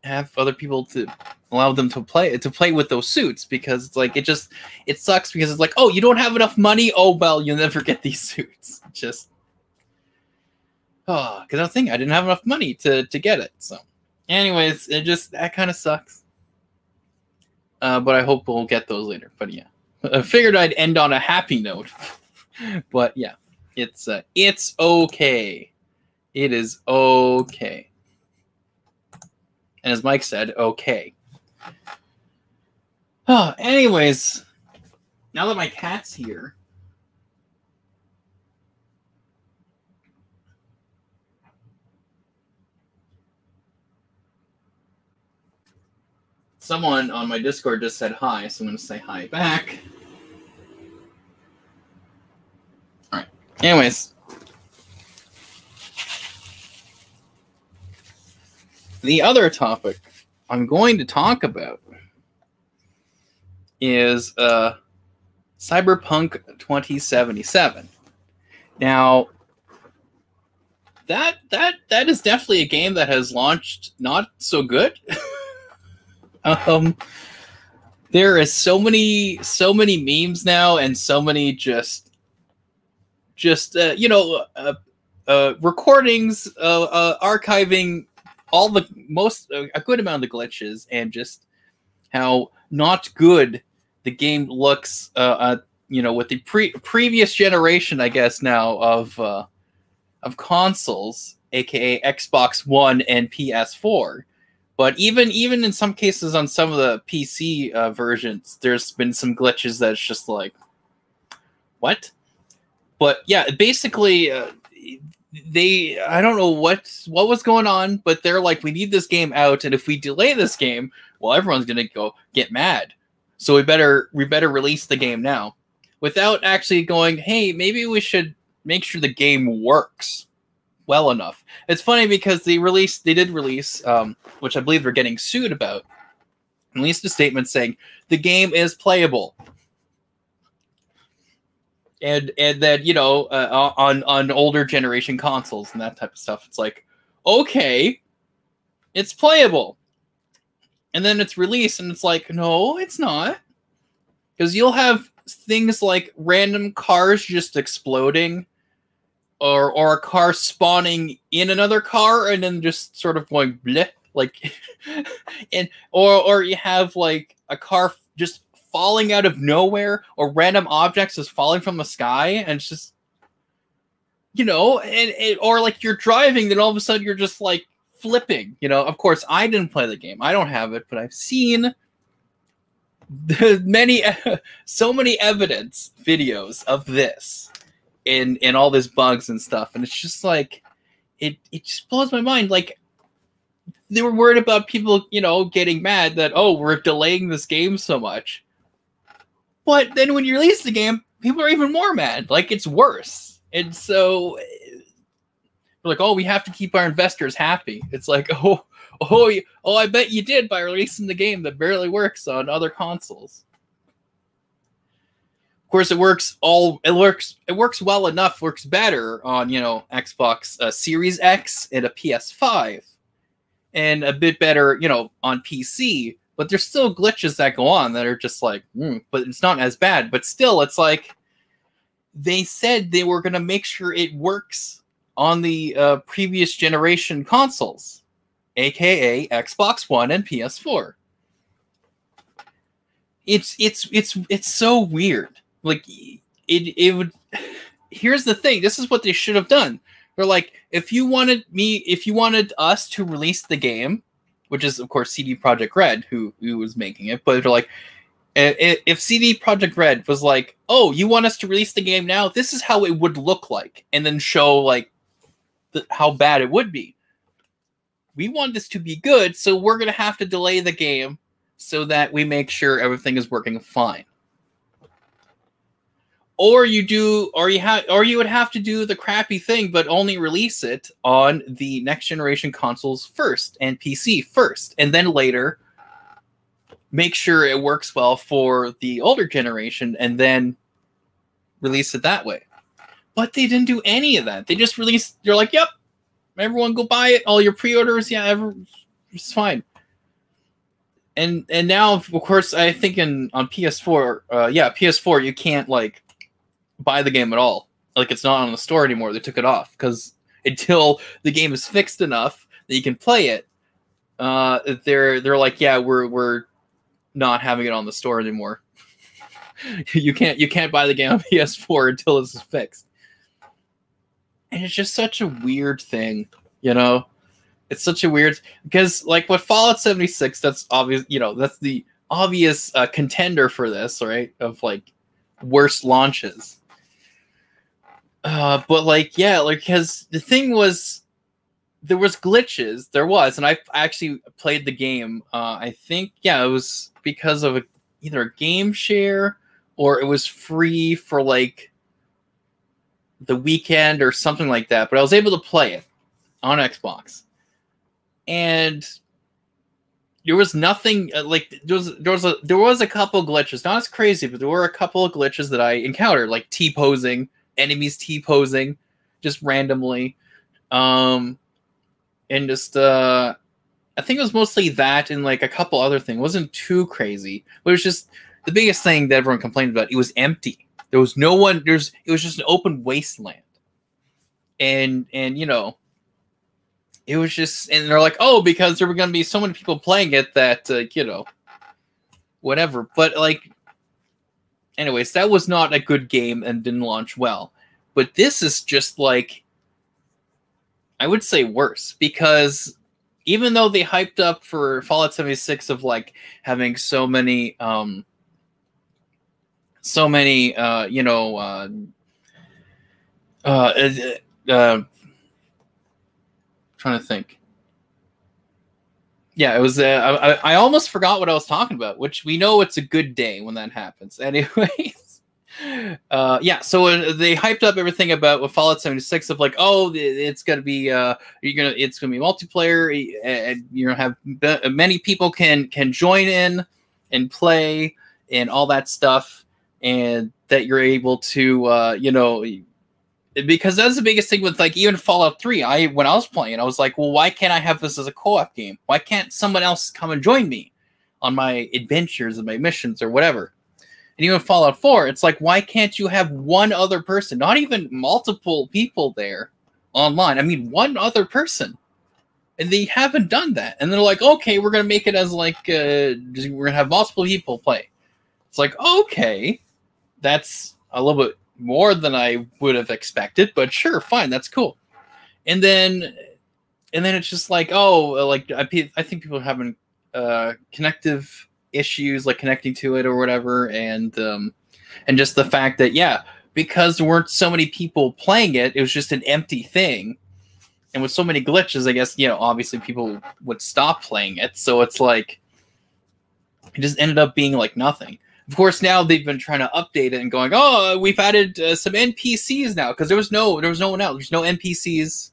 have other people to allow them to play with those suits, because it's like, it sucks because it's like, oh, you don't have enough money, oh well, you'll never get these suits. Just because I was thinking I didn't have enough money to get it. So anyways, that kind of sucks, but I hope we'll get those later. But yeah, I figured I'd end on a happy note. But yeah, it's okay. It is okay. And as Mike said, okay. Anyways, now that my cat's here, someone on my Discord just said hi, so I'm going to say hi back. All right. Anyways, the other topic I'm going to talk about is Cyberpunk 2077. Now, that is definitely a game that has launched not so good. There is so many memes now, and so many just recordings, archiving all the a good amount of the glitches, and just how not good the game looks. With the previous generation, I guess now of consoles, aka Xbox One and PS4. But even in some cases on some of the PC versions, there's been some glitches that's just like, what? But yeah, basically, I don't know what was going on, but they're like, we need this game out, and if we delay this game, well, everyone's gonna go get mad. So we better release the game now, without actually going, hey, maybe we should make sure the game works well enough. It's funny because they did release, which I believe they're getting sued about, released a statement saying the game is playable. And that, on older generation consoles and that type of stuff, it's like, okay, it's playable. And then it's released and it's like, no, it's not. Because you'll have things like random cars just exploding, or a car spawning in another car and then just sort of going bleh, like, and or you have like a car just falling out of nowhere, or random objects just falling from the sky, and it's just, or like you're driving, then all of a sudden you're just like flipping. Of course, I didn't play the game, I don't have it, but I've seen so many evidence videos of this in all these bugs and stuff, and it's just like, it just blows my mind. Like, they were worried about people, getting mad that, oh, we're delaying this game so much. But then when you release the game, people are even more mad. Like, it's worse. And so, we're like, oh, we have to keep our investors happy. It's like, oh, I bet you did by releasing the game that barely works on other consoles. Of course, it works well enough, works better on, Xbox Series X and a PS5, and a bit better, on PC. But there's still glitches that go on that are just like, but it's not as bad. But still, it's like, they said they were going to make sure it works on the previous generation consoles, aka Xbox One and PS4. It's so weird. Like, it would. Here's the thing. This is what they should have done. They're like, if you wanted us to release the game, which is of course CD Projekt Red who was making it, but they're like, if CD Projekt Red was like, oh, you want us to release the game now? This is how it would look like, and then show like how bad it would be. We want this to be good, so we're gonna have to delay the game so that we make sure everything is working fine. Or you would have to do the crappy thing, but only release it on the next generation consoles first and PC first, and then later make sure it works well for the older generation, and then release it that way. But they didn't do any of that. They just released. You're like, yep, everyone go buy it. All your pre-orders, it's fine. And now, of course, I think on PS4, PS4, you can't like buy the game at all. Like, it's not on the store anymore. They took it off because until the game is fixed enough that you can play it, they're like, yeah, we're not having it on the store anymore. you can't buy the game on PS4 until this is fixed. And it's just such a weird thing, It's such a weird, because like with Fallout 76, that's obvious, that's the obvious contender for this, right? Of like worst launches. But like, yeah, like, because the thing was, there was glitches. There was, and I actually played the game. I think, yeah, it was because of either a game share or it was free for like the weekend or something like that. But I was able to play it on Xbox. And there was nothing like there was a couple glitches, not as crazy, but there were a couple of glitches that I encountered, like T-posing, enemies T-posing just randomly, and just I think it was mostly that and like a couple other things. It wasn't too crazy, but it was just the biggest thing that everyone complained about. It was empty. There was no one. It was just an open wasteland, and you know, it was just. And they're like, oh, because there were going to be so many people playing it that you know, whatever. But like, anyways, that was not a good game and didn't launch well. But this is just like, I would say worse, because even though they hyped up for Fallout 76 of like having so many you know, trying to think. Yeah, it was. I almost forgot what I was talking about, which we know it's a good day when that happens. Anyways. Yeah, so they hyped up everything about with Fallout 76 of like, oh, it's gonna be it's gonna be multiplayer, and you're gonna have many people can join in and play and all that stuff, and that you're able to you know, because that's the biggest thing with like even Fallout 3. When I was playing, I was like, well, why can't I have this as a co-op game? Why can't someone else come and join me on my adventures and my missions or whatever? And even Fallout 4, it's like, why can't you have one other person? Not even multiple people there online. I mean, one other person. And they haven't done that. And they're like, okay, we're going to make it as like, we're going to have multiple people play. It's like, okay, that's a little bit more than I would have expected, but sure, fine, that's cool. And then it's just like, oh, like I think people are having connective issues, like connecting to it or whatever, and just the fact that, yeah, because there weren't so many people playing it, it was just an empty thing, and with so many glitches, I guess, you know, obviously people would stop playing it, so it's like it just ended up being like nothing. Of course, now they've been trying to update it and going, oh, we've added some NPCs now, because there was no one else, there's no NPCs.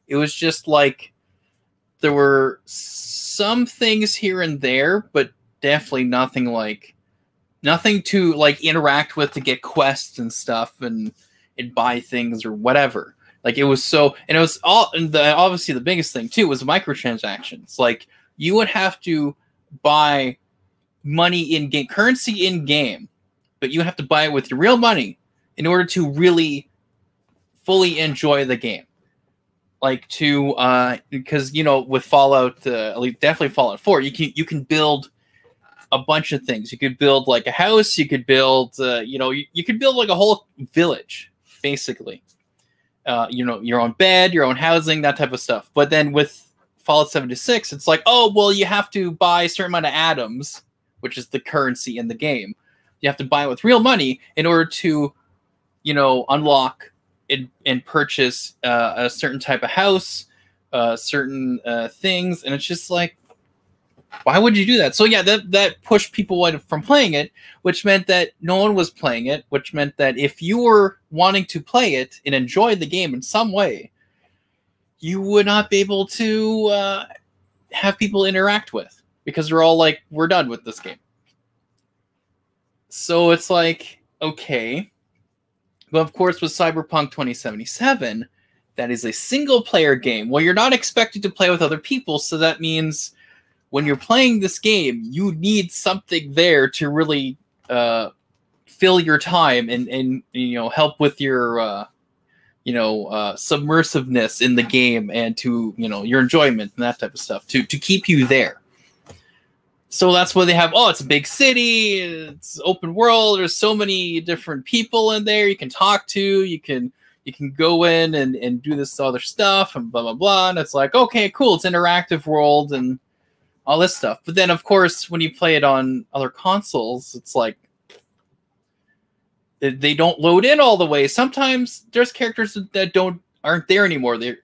It was just like there were some things here and there, but definitely nothing to like interact with to get quests and stuff and buy things or whatever. Like it was so, and it was all, and obviously the biggest thing too was microtransactions. Like you would have to buy money in game, currency in game, but you have to buy it with your real money in order to really fully enjoy the game. Like to because you know, with Fallout, definitely Fallout 4, you can build a bunch of things. You could build like a house. You could build, you know, you could build like a whole village, basically. You know, your own bed, your own housing, that type of stuff. But then with Fallout 76, it's like, oh, well, you have to buy a certain amount of atoms, which is the currency in the game. You have to buy it with real money in order to, you know, unlock it and purchase a certain type of house, certain things. And it's just like, why would you do that? So yeah, that pushed people away from playing it, which meant that no one was playing it, which meant that if you were wanting to play it and enjoy the game in some way, you would not be able to have people interact with, because they're all like, we're done with this game. So it's like, okay. But of course, with Cyberpunk 2077, that is a single-player game. Well, you're not expected to play with other people, so that means when you're playing this game, you need something there to really fill your time and you know, help with your you know, submersiveness in the game, and to, you know, your enjoyment and that type of stuff, to keep you there. So that's why they have, oh, it's a big city, it's open world, there's so many different people in there you can talk to, you can go in and do this other stuff and blah blah blah, and it's like, okay, cool, it's interactive world and all this stuff. But then of course when you play it on other consoles, it's like they don't load in all the way. Sometimes there's characters that aren't there anymore. They're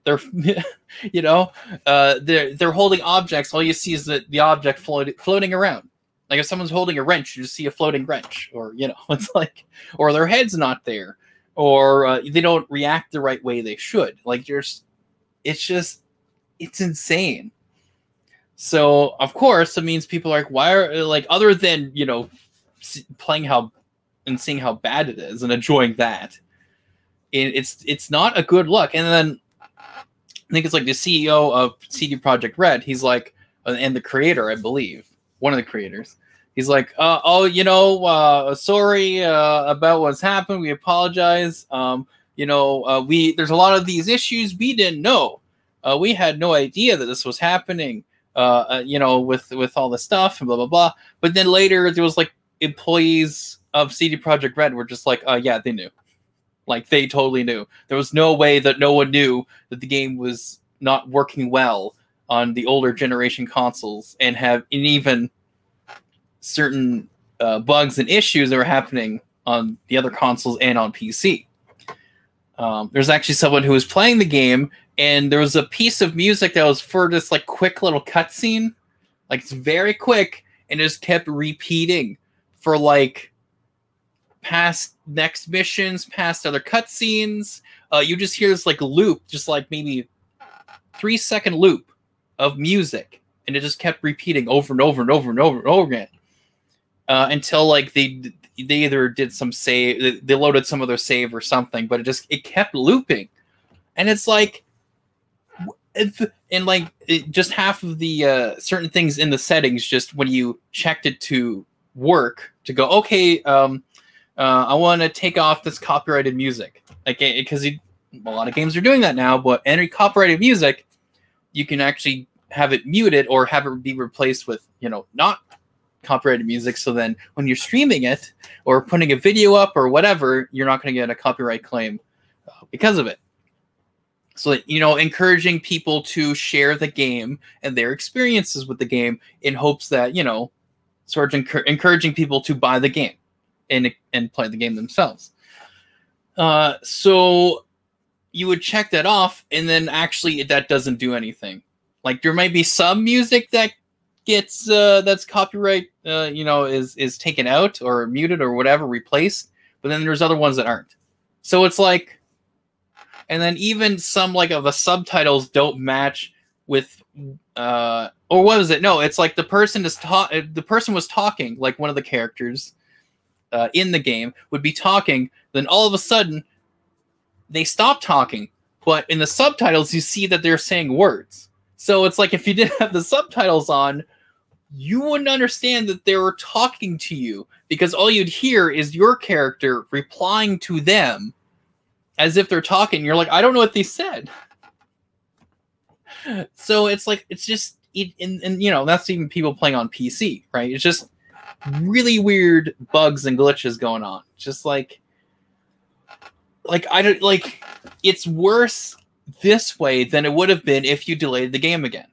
you know, they're holding objects. All you see is the object floating around. Like if someone's holding a wrench, you just see a floating wrench, or you know, it's like, or their head's not there, or they don't react the right way they should. Like it's insane. So of course it means people are like, why are like, other than, you know, playing how and seeing how bad it is and enjoying that, it's not a good look. And then I think it's like the CEO of CD Projekt Red. He's like, and the creator, I believe, one of the creators. He's like, oh, you know, sorry about what's happened. We apologize. You know, there's a lot of these issues we didn't know. We had no idea that this was happening. You know, with all the stuff and blah blah blah. But then later there was like employees of CD Projekt Red were just like, yeah, they knew. Like they totally knew. There was no way that no one knew that the game was not working well on the older generation consoles, and even certain bugs and issues that were happening on the other consoles and on PC. There's actually someone who was playing the game, and there was a piece of music that was for this like quick little cutscene, like it's very quick, and it just kept repeating for like past next missions, past other cutscenes. You just hear this like loop, just like maybe 3-second loop of music, and it just kept repeating over and over and over and over and over again until like they either did some save, they loaded some other save or something, but it kept looping, and it's like, and like just half of the certain things in the settings, just when you checked it to work, to go, okay, I want to take off this copyrighted music, like, because a lot of games are doing that now. But any copyrighted music, you can actually have it muted or have it be replaced with, you know, not copyrighted music. So then when you're streaming it or putting a video up or whatever, you're not going to get a copyright claim because of it. So, you know, encouraging people to share the game and their experiences with the game in hopes that, you know, sort of encouraging people to buy the game and play the game themselves. So you would check that off, and then actually that doesn't do anything. Like there might be some music that gets that's copyright, you know, is taken out or muted or whatever, replaced, but then there's other ones that aren't. So it's like, and then even some like of the subtitles don't match with or what was it? No, it's like the person was talking, like one of the characters in the game would be talking, then all of a sudden they stop talking, but in the subtitles you see that they're saying words. So it's like if you didn't have the subtitles on, you wouldn't understand that they were talking to you, because all you'd hear is your character replying to them as if they're talking. You're like, I don't know what they said. So it's like, it's just, and you know, that's even people playing on PC, right? It's just really weird bugs and glitches going on. Just like I don't, like, it's worse this way than it would have been if you delayed the game again,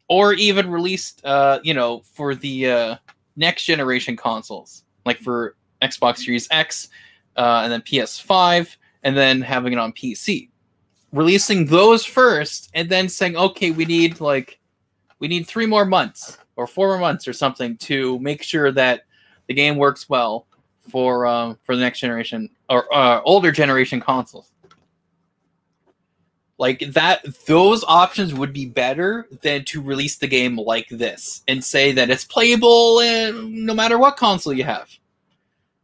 or even released, you know, for the next generation consoles, like for Xbox Series X, and then PS5, and then having it on PC. Releasing those first, and then saying, okay, we need 3 more months or 4 more months or something to make sure that the game works well for the next generation or older generation consoles. Like that, those options would be better than to release the game like this and say that it's playable no matter what console you have.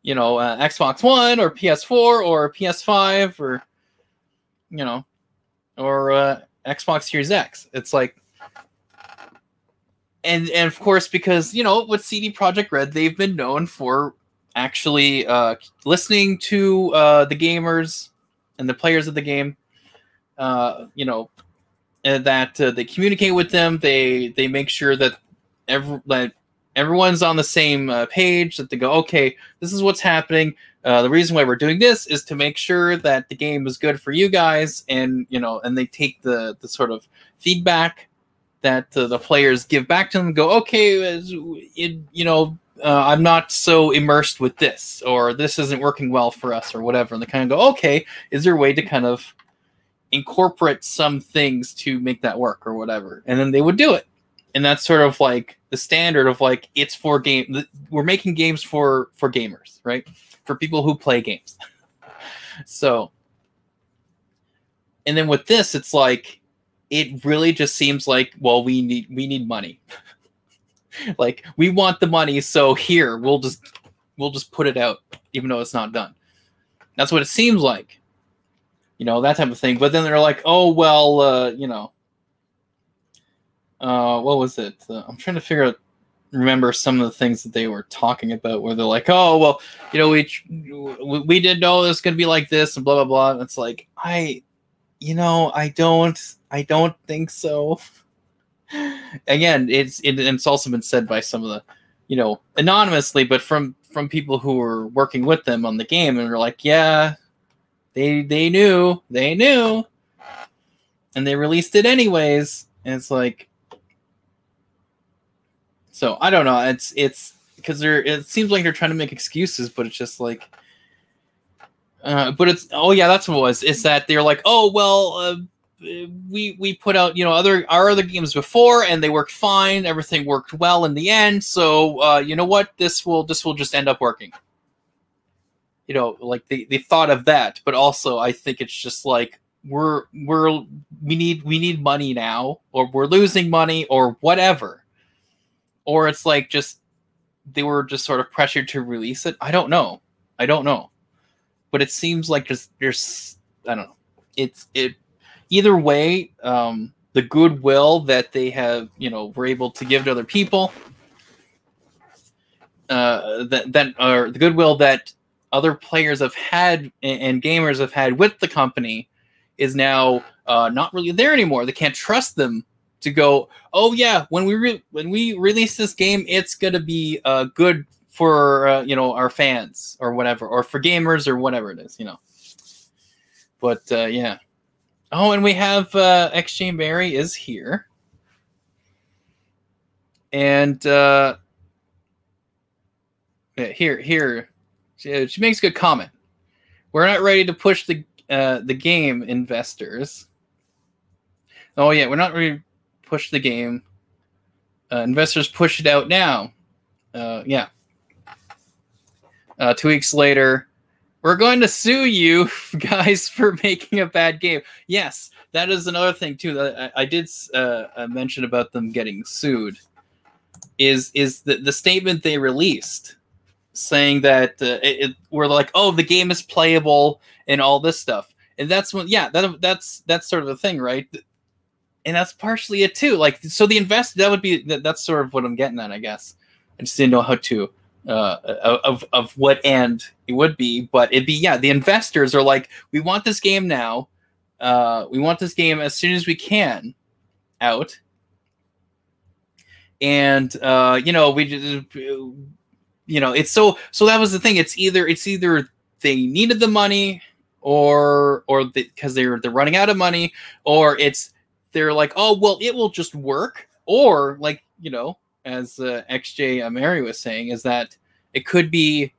You know, Xbox One or PS4 or PS5 or, you know, or Xbox Series X. It's like, and of course, because, you know, with CD Projekt Red, they've been known for actually listening to the gamers and the players of the game. You know, that they communicate with them. They make sure that everyone's on the same page, that they go, okay, this is what's happening. The reason why we're doing this is to make sure that the game is good for you guys, and, you know, and they take the sort of feedback that the players give back to them and go, okay, you know, I'm not so immersed with this, or this isn't working well for us, or whatever. And they kind of go, okay, is there a way to kind of incorporate some things to make that work or whatever? And then they would do it. And that's sort of like the standard of like, it's for game. We're making games for gamers, right? For people who play games. So, and then with this, it's like, it really just seems like, well, we need money. Like, we want the money, so here we'll just put it out, even though it's not done. That's what it seems like, that type of thing. But then they're like, oh well, what was it? I'm trying to remember some of the things that they were talking about, where they're like, oh well, we didn't know it was going to be like this and blah blah blah. And it's like, I don't think so. Again, it's also been said by some of the, anonymously, but from people who were working with them on the game, and they're like, yeah, they knew, and they released it anyways. And it's like, so I don't know. It's because it seems like they're trying to make excuses, but it's just like, but it's, oh yeah, that's what it was. It's that they're like, oh well, we put out our other games before, and they worked fine. Everything worked well in the end. So you know what? This will just end up working. Like they thought of that, but also I think it's just like we need money now, or we're losing money, or whatever. Or it's like just they were just sort of pressured to release it. I don't know. But it seems like there's I don't know. Either way, the goodwill that they have, were able to give to other people, or the goodwill that other players have had and gamers have had with the company, is now not really there anymore. They can't trust them to go, oh yeah, when we release this game, it's gonna be good for our fans or whatever, or for gamers or whatever it is, But yeah. Oh, and we have XJ Mary is here, and here she makes a good comment. We're not ready to push the game, investors. Oh yeah, we're not ready to push the game. Investors push it out now. Yeah. 2 weeks later, we're going to sue you guys for making a bad game. Yes, that is another thing too that I did mention about them getting sued. Is the statement they released saying that we're like, oh, the game is playable and all this stuff, and that's when that's sort of a thing, right? And that's partially it too. Like, so the that's sort of what I'm getting at, I guess. I just didn't know how to. Of what end it would be, but it'd be, the investors are like, we want this game now, we want this game as soon as we can out, and we just, it's so that was the thing. It's either they needed the money, or because they're running out of money, or they're like, oh well, it will just work, or like, as XJ Mary was saying, is that it could be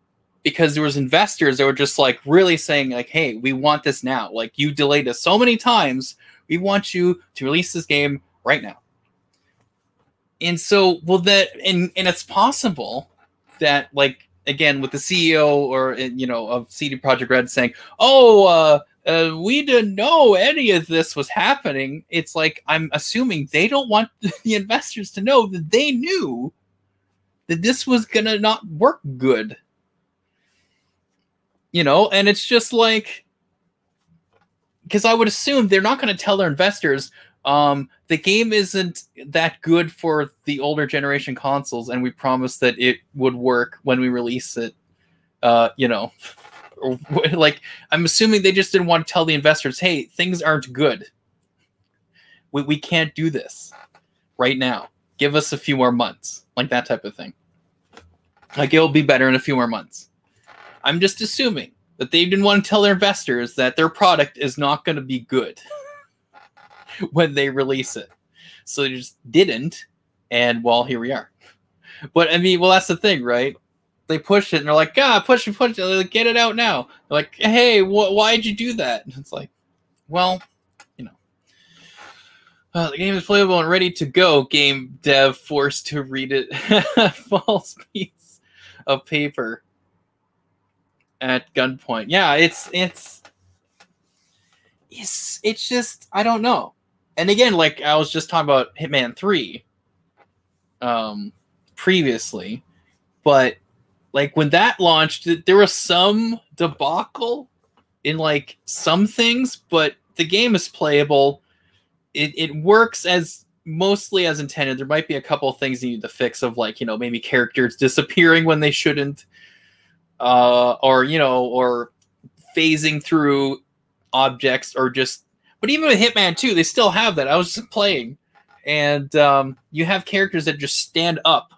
because there was investors that were just like really saying like, hey, we want this now. Like, you delayed us so many times. We want you to release this game right now. And so, well, and it's possible that, like, again, with the CEO or, of CD Projekt Red saying, oh, we didn't know any of this was happening. It's like, I'm assuming they don't want the investors to know that they knew that this was gonna not work good. And it's just like, because I would assume they're not going to tell their investors, the game isn't that good for the older generation consoles, and we promise that it would work when we release it. Like, I'm assuming they just didn't want to tell the investors, hey, things aren't good. We can't do this right now. Give us a few more months. Like, that type of thing. Like, it'll be better in a few more months. I'm just assuming that they didn't want to tell their investors that their product is not going to be good when they release it. So they just didn't, and, well, here we are. But, I mean, well, that's the thing, right? They push it, and they're like, push it. They're like, get it out now. They're like, hey, why'd you do that? And it's like, well, the game is playable and ready to go. Game dev forced to read it. False piece of paper at gunpoint. Yeah, it's just, I don't know. And again, like I was just talking about Hitman 3 previously, but like when that launched, there was some debacle in like some things, but the game is playable. It works as mostly as intended. There might be a couple of things you need to fix of like, maybe characters disappearing when they shouldn't, or phasing through objects, or just, but even with Hitman 2, they still have that. I was just playing, and you have characters that just stand up.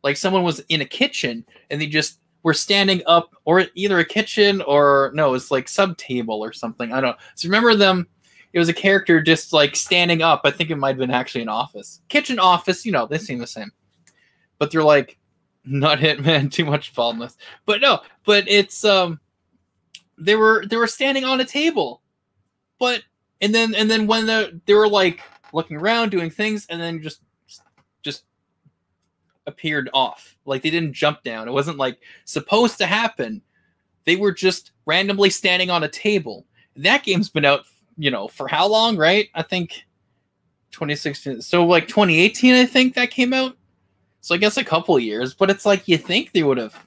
Like someone was in a kitchen and they just were standing up, or either a kitchen or no, it's like sub table or something. I don't know. So remember them, it was a character just like standing up. I think it might have been actually an office. Kitchen, office, they seem the same. But they're like, not Hitman, too much baldness. But no, but it's they were standing on a table. But and then when they were like looking around doing things, and then just appeared off. Like they didn't jump down. It wasn't like supposed to happen. They were just randomly standing on a table. That game's been out, for how long, right? I think 2016. So like 2018, I think that came out. So I guess a couple of years, but it's like you think they would have,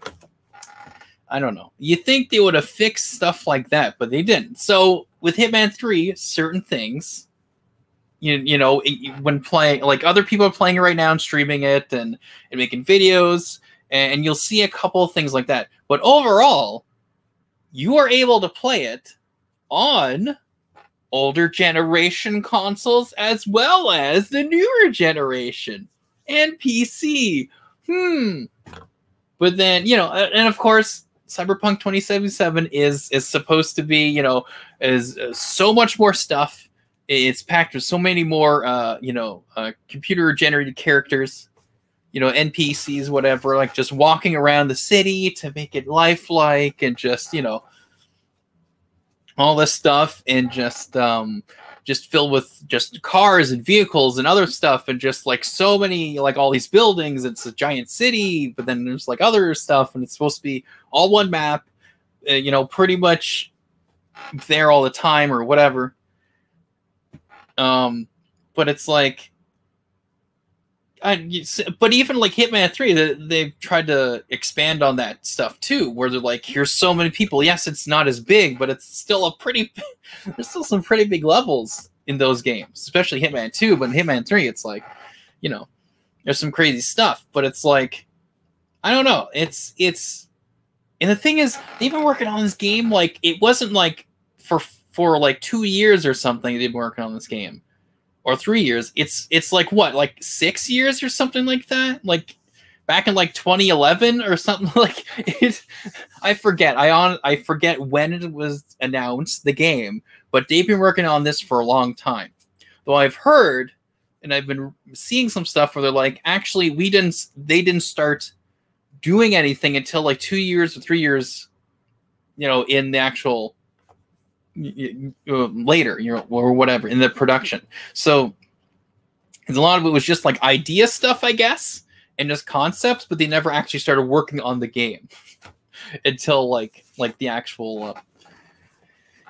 I don't know. You think they would have fixed stuff like that, but they didn't. So with Hitman 3, certain things, when playing, like other people are playing it right now and streaming it and making videos, and you'll see a couple of things like that. But overall, you are able to play it on older generation consoles as well as the newer generation and PC. But then, and of course, Cyberpunk 2077 is supposed to be, is so much more stuff. It's packed with so many more, computer-generated characters, NPCs, whatever, like just walking around the city to make it lifelike, and just, all this stuff, and just filled with just cars and vehicles and other stuff, and just like so many, like all these buildings. It's a giant city, but then there's like other stuff, and it's supposed to be all one map, pretty much there all the time or whatever. But it's like, but even like Hitman 3, they've tried to expand on that stuff too, where they're like, here's so many people. Yes, it's not as big, but it's still there's still some pretty big levels in those games, especially Hitman 2. But in Hitman 3, it's like, there's some crazy stuff, but it's like, I don't know. It's, and the thing is, they've been working on this game, like, it wasn't like for like 2 years or something they've been working on this game. Or 3 years. It's like what, like 6 years or something like that? Like back in like 2011 or something like it. I forget. I forget when it was announced, the game, but they've been working on this for a long time. Though I've heard, and I've been seeing some stuff where they're like, actually, they didn't start doing anything until like 2 years or 3 years, in the actual later, or whatever, in the production. So a lot of it was just like idea stuff, I guess, and just concepts, but they never actually started working on the game until like the actual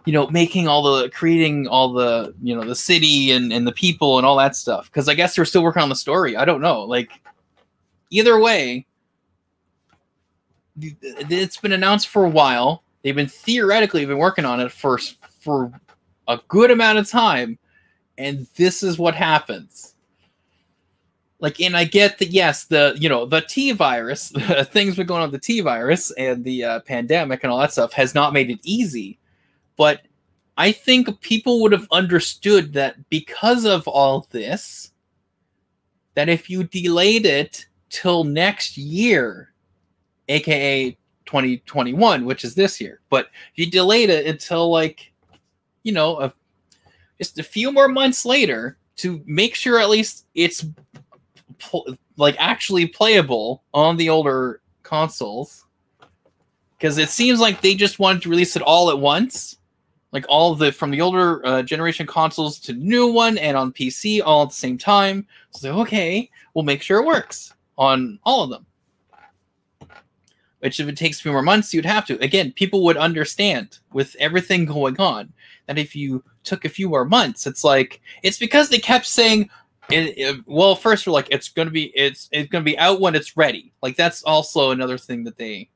creating all the the city and the people and all that stuff, because I guess they're still working on the story. I don't know. Like, either way, it's been announced for a while. They've been theoretically been working on it for a good amount of time, and this is what happens. Like, and I get that, yes, the T virus, things been going on with the T virus and the pandemic and all that stuff has not made it easy, but I think people would have understood that because of all this, that if you delayed it till next year, aka 2021, which is this year, but if you delayed it until like, just a few more months later to make sure at least it's like actually playable on the older consoles, because it seems like they just wanted to release it all at once, like all of from the older generation consoles to the new one and on PC all at the same time. So okay, we'll make sure it works on all of them. Which if it takes a few more months, you'd have to. Again, people would understand with everything going on that if you took a few more months, it's like it's because they kept saying, well, first we're like it's gonna be out when it's ready. Like that's also another thing that they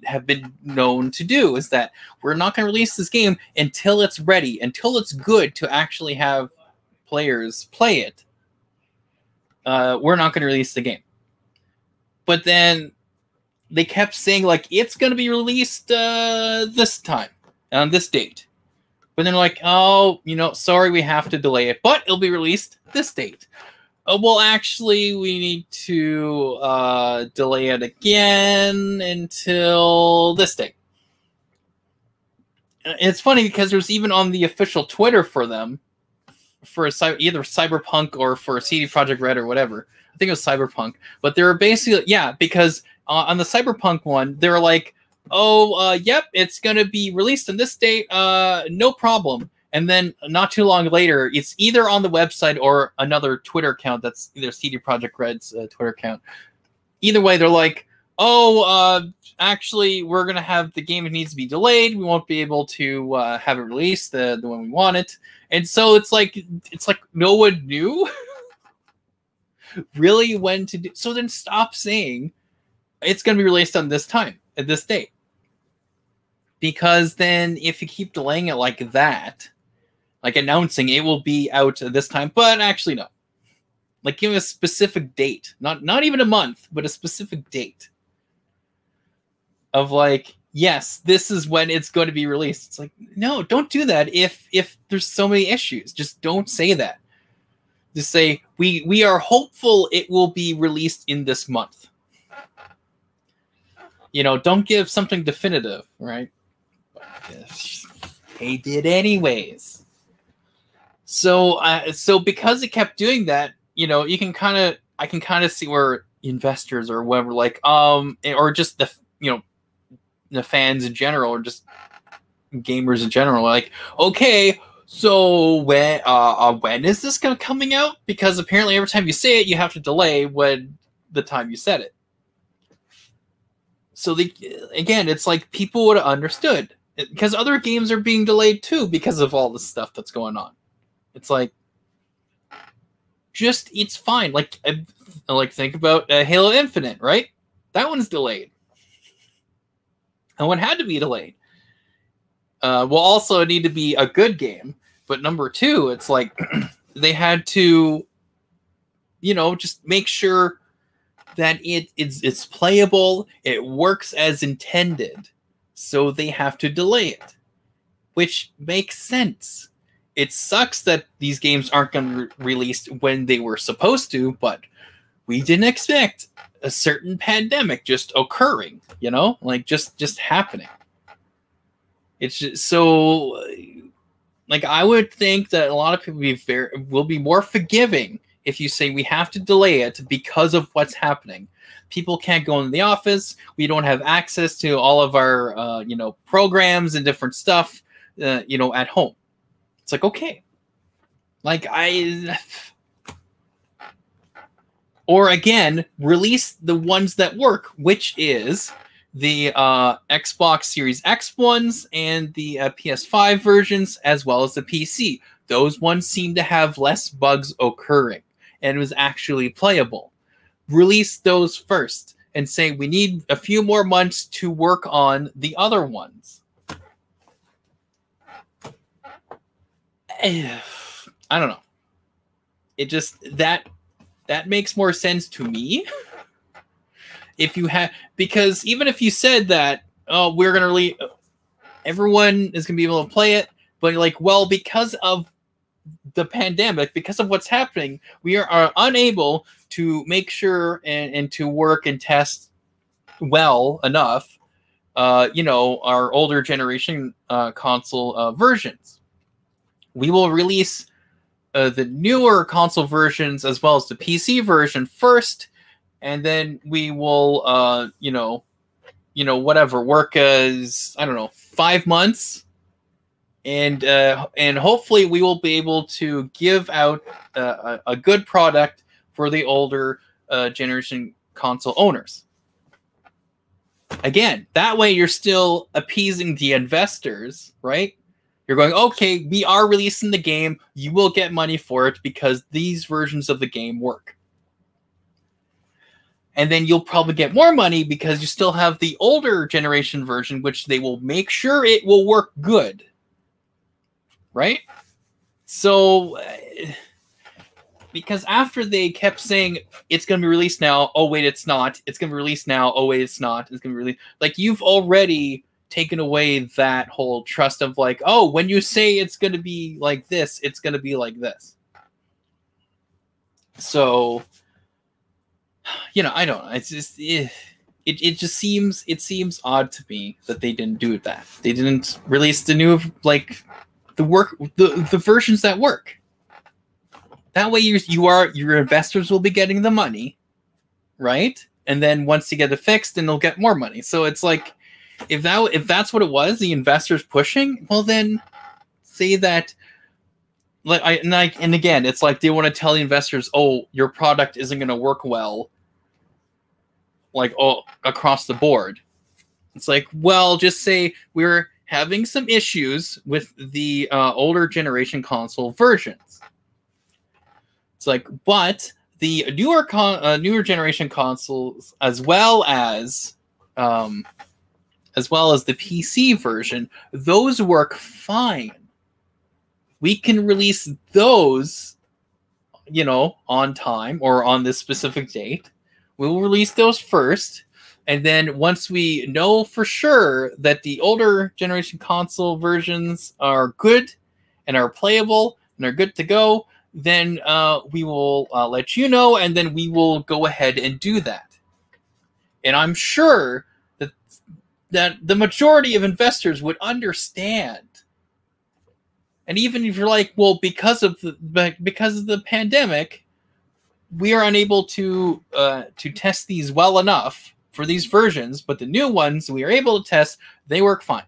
have been known to do is that we're not gonna release this game until it's ready, until it's good to actually have players play it. We're not gonna release the game. But then they kept saying like it's going to be released this time on this date, but then like, oh, sorry, we have to delay it, but it'll be released this date. Well, actually, we need to delay it again until this date. It's funny because there's even on the official Twitter for them, for either Cyberpunk or for CD Projekt Red or whatever. I think it was Cyberpunk, but they were basically because. On the Cyberpunk one, they're like, yep, it's going to be released on this date, no problem. And then not too long later, it's either on the website or another Twitter account that's either CD Projekt Red's Twitter account. Either way, they're like, actually, we're going to have the game, it needs to be delayed. We won't be able to have it released the way we want it. And so it's like no one knew really when to do. So then stop saying, it's going to be released on this time, at this date. Because then if you keep delaying it like that, like announcing it will be out at this time, but actually no. Like give a specific date. Not even a month, but a specific date. Of like, yes, this is when it's going to be released. It's like, no, don't do that if there's so many issues. Just don't say that. Just say, we are hopeful it will be released in this month. Don't give something definitive, right? But they did anyways. So because it kept doing that, I can kind of see where investors or whatever, like, or just the fans in general, or just gamers in general, like, okay, so when is this coming out? Because apparently every time you say it, you have to delay when the time you said it. So again, it's like people would have understood because other games are being delayed too because of all the stuff that's going on. It's like, it's fine. Like think about Halo Infinite, right? That one's delayed. That one had to be delayed. Well, also it needed to be a good game, but number two, it's like they had to, just make sure that it's playable, it works as intended, so they have to delay it, which makes sense. It sucks that these games aren't going to be released when they were supposed to, but we didn't expect a certain pandemic just occurring, like just happening. It's just so, like, I would think that a lot of people will be more forgiving if you say we have to delay it because of what's happening. People can't go into the office. We don't have access to all of our, programs and different stuff, at home. It's like, okay. Like, or again, release the ones that work, which is the Xbox Series X ones and the PS5 versions, as well as the PC. Those ones seem to have less bugs occurring and was actually playable. Release those first and say we need a few more months to work on the other ones. I don't know. It just that makes more sense to me. If you have, because even if you said that, we're gonna release, everyone is gonna be able to play it, but you're like, well, because of the pandemic, because of what's happening, we are unable to make sure and to work and test well enough, our older generation console versions. We will release the newer console versions as well as the PC version first, and then we will, whatever, work as, 5 months. And hopefully we will be able to give out a good product for the older generation console owners. Again, that way you're still appeasing the investors, right? You're going, okay, we are releasing the game. You will get money for it because these versions of the game work. And then you'll probably get more money because you still have the older generation version, which they will make sure it will work good. Right? So, because after they kept saying, it's going to be released now, oh, wait, it's not. It's going to be released now, oh, wait, it's not. It's going to be released. Like, you've already taken away that whole trust of, like, oh, when you say it's going to be like this, it's going to be like this. So, you know, I don't know. It's just, it just seems odd to me that they didn't do that. They didn't release the new, like, the versions that work. That way your investors will be getting the money, right? And then once you get it fixed, then they'll get more money. So it's like, if that's what it was, the investors pushing, well then say that, and again, it's like they want to tell the investors, oh, your product isn't going to work well, like, oh, across the board. It's like, well, just say we're having some issues with the older generation console versions. It's like, but the newer generation consoles, as well as the PC version, those work fine. We can release those, you know, on time or on this specific date. We will release those first. And then once we know for sure that the older generation console versions are good and are playable and are good to go, then we will let you know, and then we will go ahead and do that. And I'm sure that the majority of investors would understand. And even if you're like, well, because of the pandemic, we are unable to test these well enough for these versions, but the new ones we are able to test, they work fine.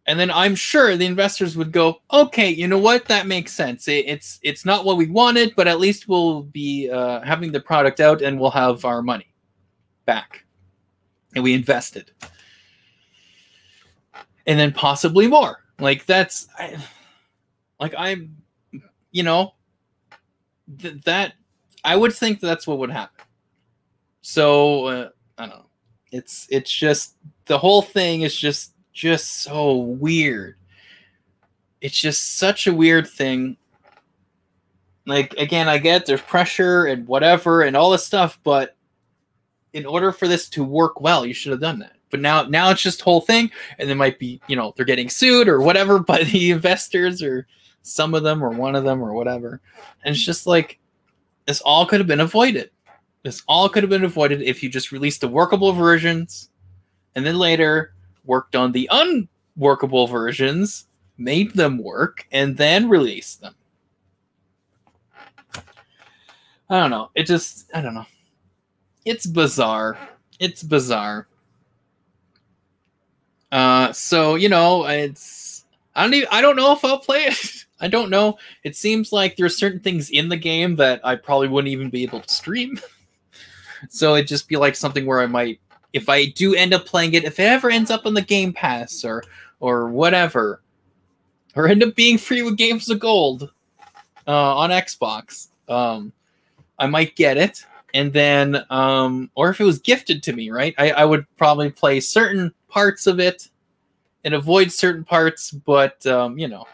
And then I'm sure the investors would go, okay, you know what? That makes sense. It's not what we wanted, but at least we'll be having the product out and we'll have our money back. And we invested. And then possibly more. Like, that's... I'm... You know... that... I would think that's what would happen. So, I don't know. It's just... The whole thing is just so weird. It's just such a weird thing. Like, again, I get there's pressure and whatever and all this stuff, but in order for this to work well, you should have done that. But now it's just the whole thing, and they might be, you know, they're getting sued or whatever by the investors or some of them or one of them or whatever. And it's just like, this all could have been avoided. This all could have been avoided if you just released the workable versions and then later worked on the unworkable versions, made them work, and then released them. I don't know. I don't know. It's bizarre. It's bizarre. So, you know, I don't know if I'll play it. I don't know. It seems like there's certain things in the game that I probably wouldn't even be able to stream. So it'd just be like something where I might, if I do end up playing it, if it ever ends up on the Game Pass or whatever, or end up being free with Games of Gold on Xbox, I might get it. And then, or if it was gifted to me, right? I would probably play certain parts of it and avoid certain parts, but, you know,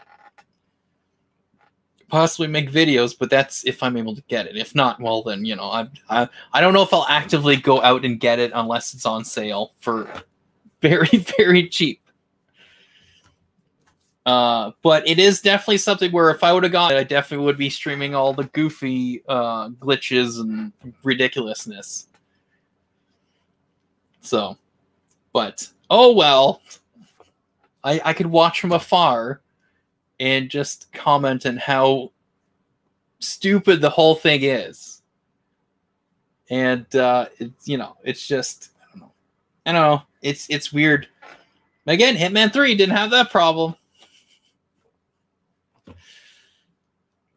possibly make videos, but that's if I'm able to get it. If not, well, then, you know, I don't know if I'll actively go out and get it unless it's on sale for very, very cheap. But it is definitely something where if I would have gotten it, I definitely would be streaming all the goofy glitches and ridiculousness. So, but, oh well. I could watch from afar and just comment on how stupid the whole thing is. And, it's, you know, it's just, I don't know. It's weird. Again, Hitman 3 didn't have that problem.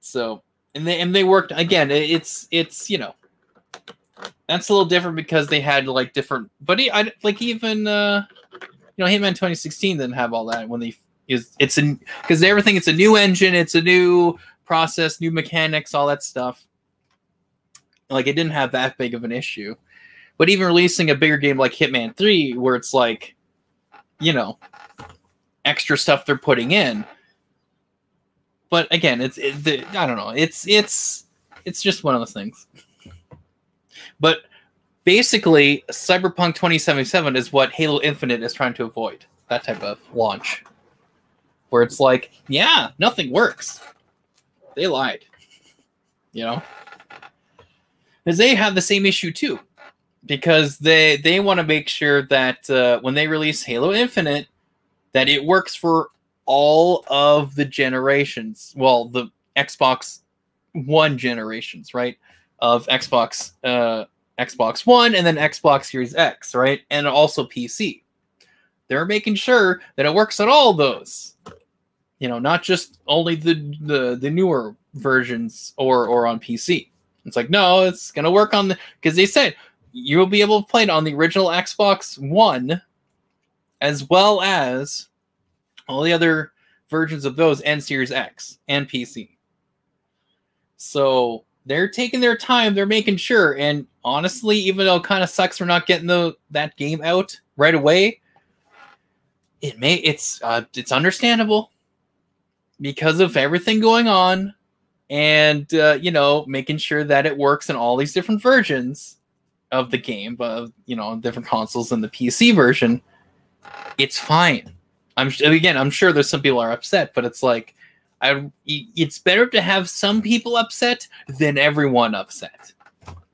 So, and they worked, again, it's, you know, that's a little different because they had like different, but even Hitman 2016 didn't have all that when because everything, it's a new engine, it's a new process, new mechanics, all that stuff. Like it didn't have that big of an issue. But even releasing a bigger game like Hitman 3, where it's like, extra stuff they're putting in. But again, I don't know. It's just one of those things. But basically, Cyberpunk 2077 is what Halo Infinite is trying to avoid. That type of launch. Where it's like, yeah, nothing works. They lied. Because they have the same issue too. Because they want to make sure that when they release Halo Infinite, that it works for all of the generations. Well, the Xbox One generations, right? Of Xbox One and then Xbox Series X, right? And also PC. They're making sure that it works on all those. Not just only the newer versions or on PC. It's like, no, it's going to work on because they said you'll be able to play it on the original Xbox One as well as all the other versions of those and Series X and PC. So they're taking their time. They're making sure. And honestly, even though it kind of sucks for not getting that game out right away, it's understandable because of everything going on and, making sure that it works in all these different versions of the game, but, different consoles and the PC version. It's fine. I'm sure there's some people are upset, but it's like, it's better to have some people upset than everyone upset,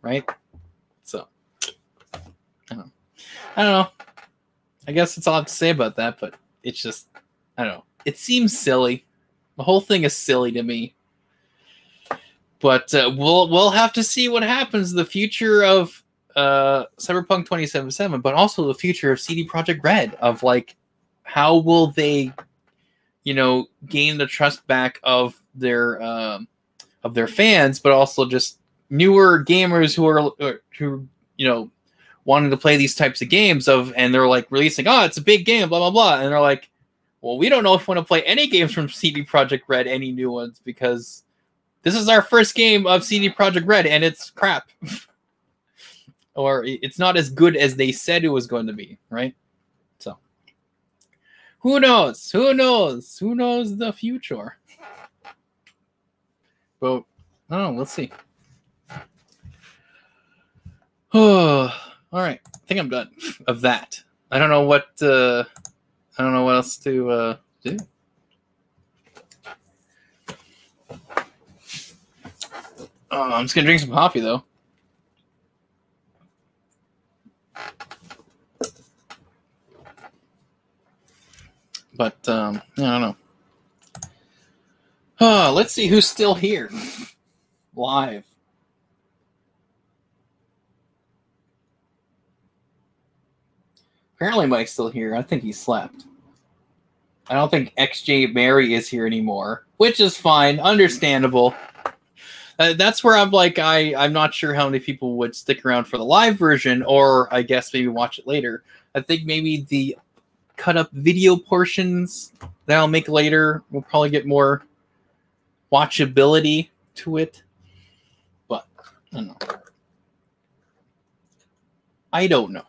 right? So, I don't know. I guess that's all I have to say about that, but it's just, I don't know. It seems silly. The whole thing is silly to me. But we'll have to see what happens. The future of Cyberpunk 2077, but also the future of CD Projekt Red. Of like, how will they, gain the trust back of their fans, but also just newer gamers who wanting to play these types of games and they're like releasing, it's a big game, blah blah blah, and they're like, well, we don't know if we want to play any games from CD Projekt Red, any new ones, because this is our first game of CD Projekt Red and it's crap. Or it's not as good as they said it was going to be, right? So, who knows? Who knows? Who knows the future? But, I don't know. Let's see. Oh, all right. I think I'm done of that. I don't know what else to do. I'm just gonna drink some coffee though. But I don't know. Let's see who's still here live. Apparently Mike's still here. I think he slept. I don't think XJ Mary is here anymore, which is fine, understandable. That's where I'm like, I'm not sure how many people would stick around for the live version, or I guess maybe watch it later. I think maybe the cut up video portions that I'll make later will probably get more watchability to it. But I don't know. I don't know.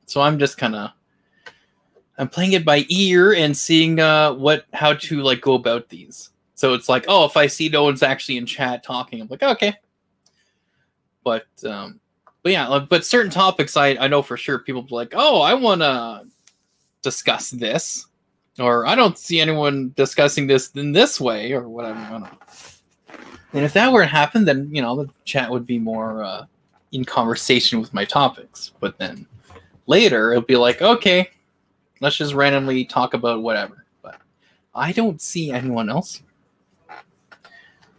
So I'm just I'm playing it by ear and seeing how to like go about these. So it's like, if I see no one's actually in chat talking, I'm like, okay. But yeah, but certain topics I know for sure people be like, I want to discuss this, or I don't see anyone discussing this in this way, or whatever. I don't know. And if that were to happen, then the chat would be more in conversation with my topics. But then later it'll be like, okay, let's just randomly talk about whatever. But I don't see anyone else.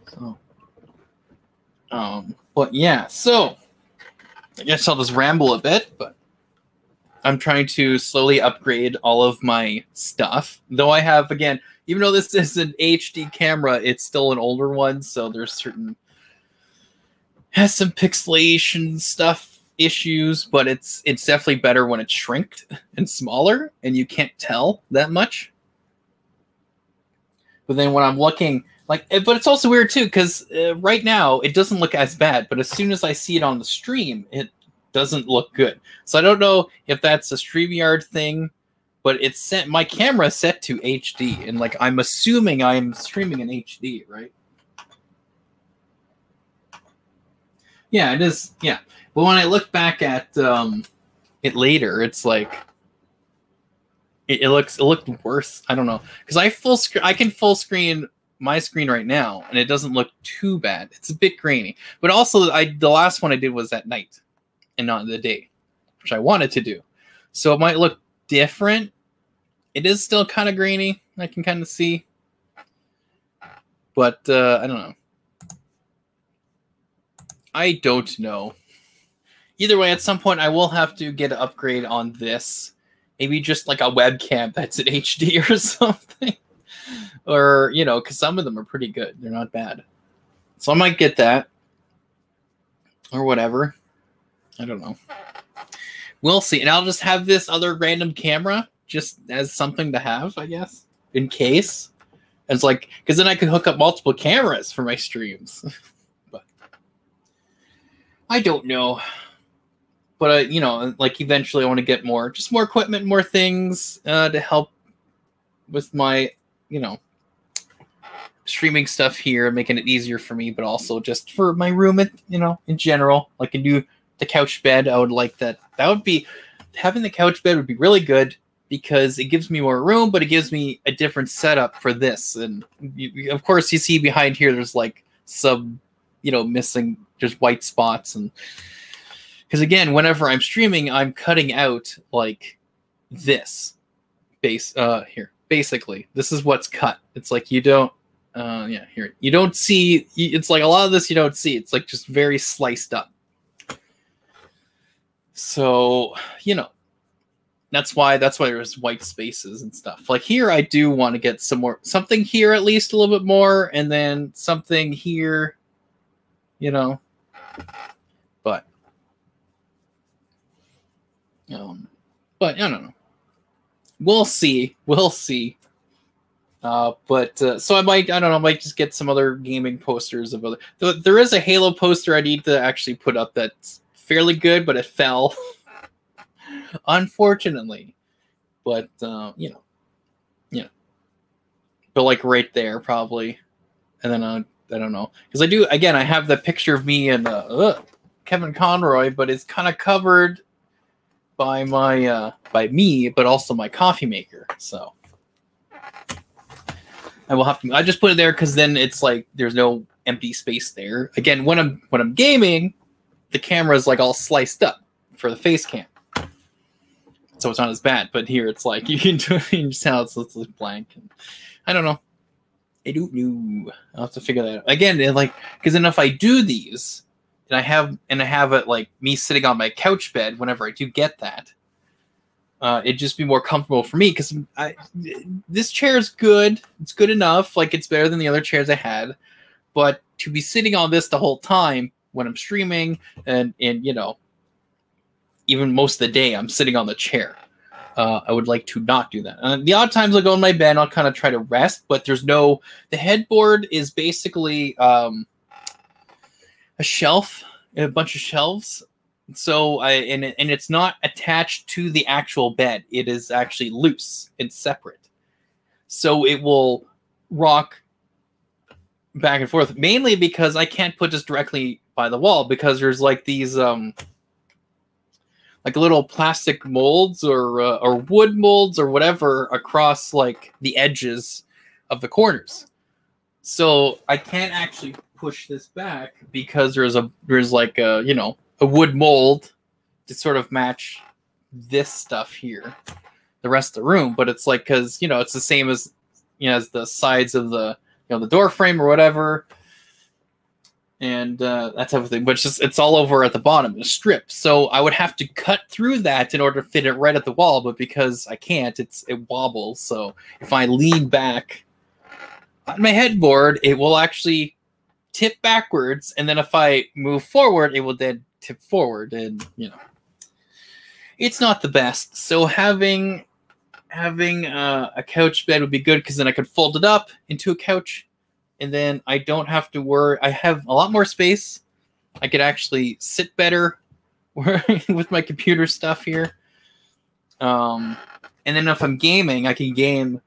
So, but yeah, so I guess I'll just ramble a bit, but I'm trying to slowly upgrade all of my stuff. Though I have, again, even though this is an HD camera, it's still an older one, so there's has some pixelation stuff issues, but it's definitely better when it's shrinked and smaller and you can't tell that much. But then when I'm looking, like, but it's also weird too, because right now it doesn't look as bad, but as soon as I see it on the stream, it doesn't look good. So I don't know if that's a StreamYard thing, but it's set, my camera is set to HD, and like I'm assuming I'm streaming in HD, right? Yeah, it is. Yeah, but when I look back at it later, it's like it looked worse. I don't know, because I can full screen my screen right now, and it doesn't look too bad. It's a bit grainy, but also the last one I did was at night and not in the day, which I wanted to do, so it might look different. It is still kind of grainy. I can kind of see, but I don't know. I don't know. Either way, at some point I will have to get an upgrade on this. Maybe just like a webcam that's in HD or something. Or, you know, because some of them are pretty good. They're not bad. So I might get that. Or whatever. I don't know. We'll see. And I'll just have this other random camera just as something to have, I guess. In case. It's like, because then I could hook up multiple cameras for my streams. But I don't know. But, you know, like eventually I want to get more equipment, more things to help with my, you know, streaming stuff here, making it easier for me, but also just for my room, you know, in general. Like the couch bed, I would like that. That would be, having the couch bed would be really good because it gives me more room, but it gives me a different setup for this. And of course, you see behind here, there's like some, you know, missing, just white spots. And because again, whenever I'm streaming, I'm cutting out like this here. Basically, this is what's cut. It's like you don't, yeah, here. You don't see, it's like a lot of this you don't see. It's like just very sliced up. So, you know, that's why there's white spaces and stuff. Like here, I do want to get something here at least a little bit more, and then something here, you know, but I don't know. We'll see. So I might just get some other gaming posters of other. There is a Halo poster I need to actually put up that's fairly good, but it fell, unfortunately. But you know, but like right there probably, and then I don't know, because I have the picture of me and Kevin Conroy, but it's kind of covered by my by me, but also my coffee maker. So I will have to. I just put it there because then it's like there's no empty space there. Again, when I'm gaming, the camera is like all sliced up for the face cam, so it's not as bad. But here it's like you can just tell it's like blank. And I don't know. I don't know. I'll have to figure that out. Again, like because then if I do these. And I have it like me sitting on my couch bed whenever I do get that. It'd just be more comfortable for me because this chair is good. It's good enough. Like it's better than the other chairs I had. But to be sitting on this the whole time when I'm streaming and you know, even most of the day I'm sitting on the chair. I would like to not do that. The odd times I'll go in my bed, I'll kind of try to rest, but the headboard is basically a shelf, a bunch of shelves. So and it's not attached to the actual bed. It is actually loose. It's separate. So it will rock back and forth, mainly because I can't put this directly by the wall because there's like these like little plastic molds or wood molds or whatever across like the edges of the corners. So I can't actually push this back because there's like a, you know, a wood mold to sort of match this stuff here, the rest of the room. But it's like, because, you know, it's the same as, you know, as the sides of the, you know, the door frame or whatever. And that type of thing. But it's all over at the bottom, a strip. So I would have to cut through that in order to fit it right at the wall. But because I can't, it wobbles. So if I lean back on my headboard, it will actually tip backwards, and then if I move forward, it will then tip forward, and it's not the best. So having a couch bed would be good, because then I could fold it up into a couch, and then I don't have to worry. I have a lot more space. I could actually sit better with my computer stuff here. And then if I'm gaming, I can game,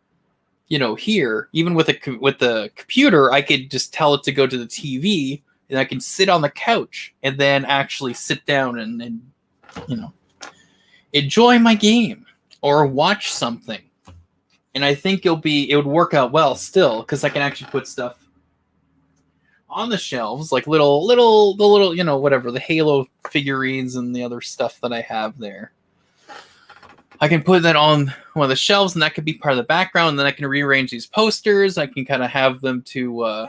here. Even with the computer, I could just tell it to go to the TV, and I can sit on the couch and then actually sit down and enjoy my game or watch something. And I think it would work out well still, because I can actually put stuff on the shelves, like the little, whatever, the Halo figurines and the other stuff that I have there. I can put that on one of the shelves, and that could be part of the background. And then I can rearrange these posters. I can kind of have them to,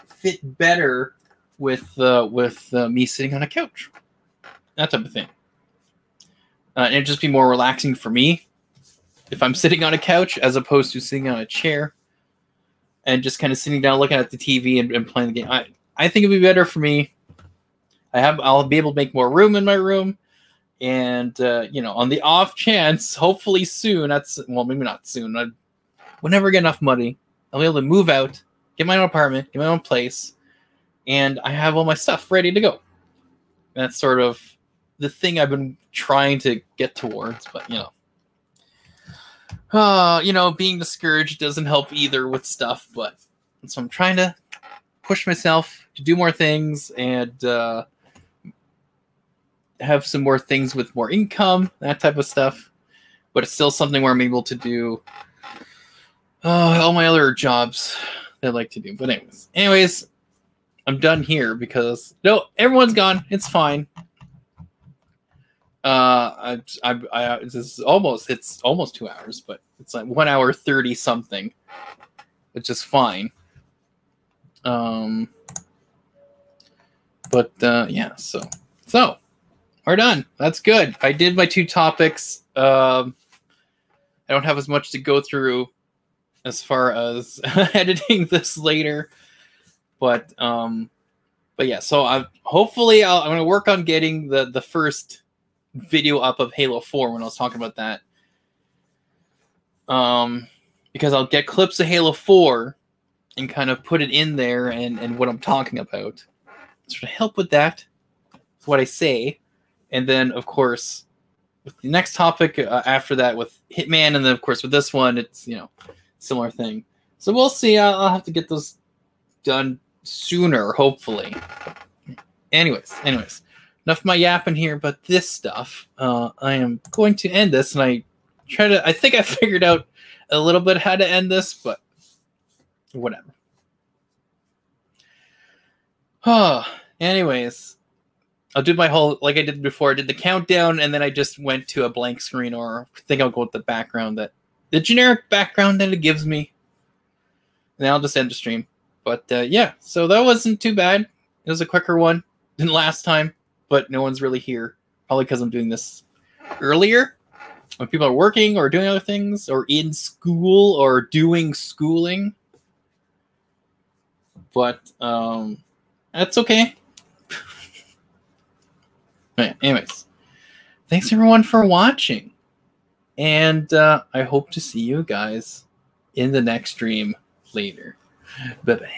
fit better with me sitting on a couch, that type of thing. And it'd just be more relaxing for me if I'm sitting on a couch as opposed to sitting on a chair and just kind of sitting down looking at the TV and playing the game. I think it'd be better for me. I'll be able to make more room in my room. And, on the off chance, hopefully soon, maybe not soon, whenever I get enough money, I'll be able to move out, get my own apartment, get my own place, and I have all my stuff ready to go. That's sort of the thing I've been trying to get towards, but, being discouraged doesn't help either with stuff, but so I'm trying to push myself to do more things and, have some more things with more income, that type of stuff. But it's still something where I'm able to do all my other jobs that I like to do. But anyways, I'm done here because everyone's gone. It's fine. It's almost 2 hours, but it's like 1 hour 30 something, which is fine. Yeah. So. We're done. That's good. I did my 2 topics. I don't have as much to go through as far as editing this later, but yeah. So I'm going to work on getting the first video up of Halo 4 when I was talking about that. Because I'll get clips of Halo 4 and kind of put it in there and what I'm talking about. So to help with that, is what I say. And then, of course, with the next topic after that with Hitman, and then, of course, with this one, it's, similar thing. So we'll see. I'll have to get those done sooner, hopefully. Anyways, enough of my yapping here, but this stuff, I am going to end this, and I think I figured out a little bit how to end this, but whatever. Anyways. I'll do my whole, like I did before. I did the countdown, and then I just went to a blank screen, or I think I'll go with the generic background that it gives me. And then I'll just end the stream. But yeah, so that wasn't too bad. It was a quicker one than last time, but no one's really here. Probably because I'm doing this earlier, when people are working or doing other things, or in school or doing schooling. But that's okay. Anyways, thanks everyone for watching, and I hope to see you guys in the next stream later. Bye-bye.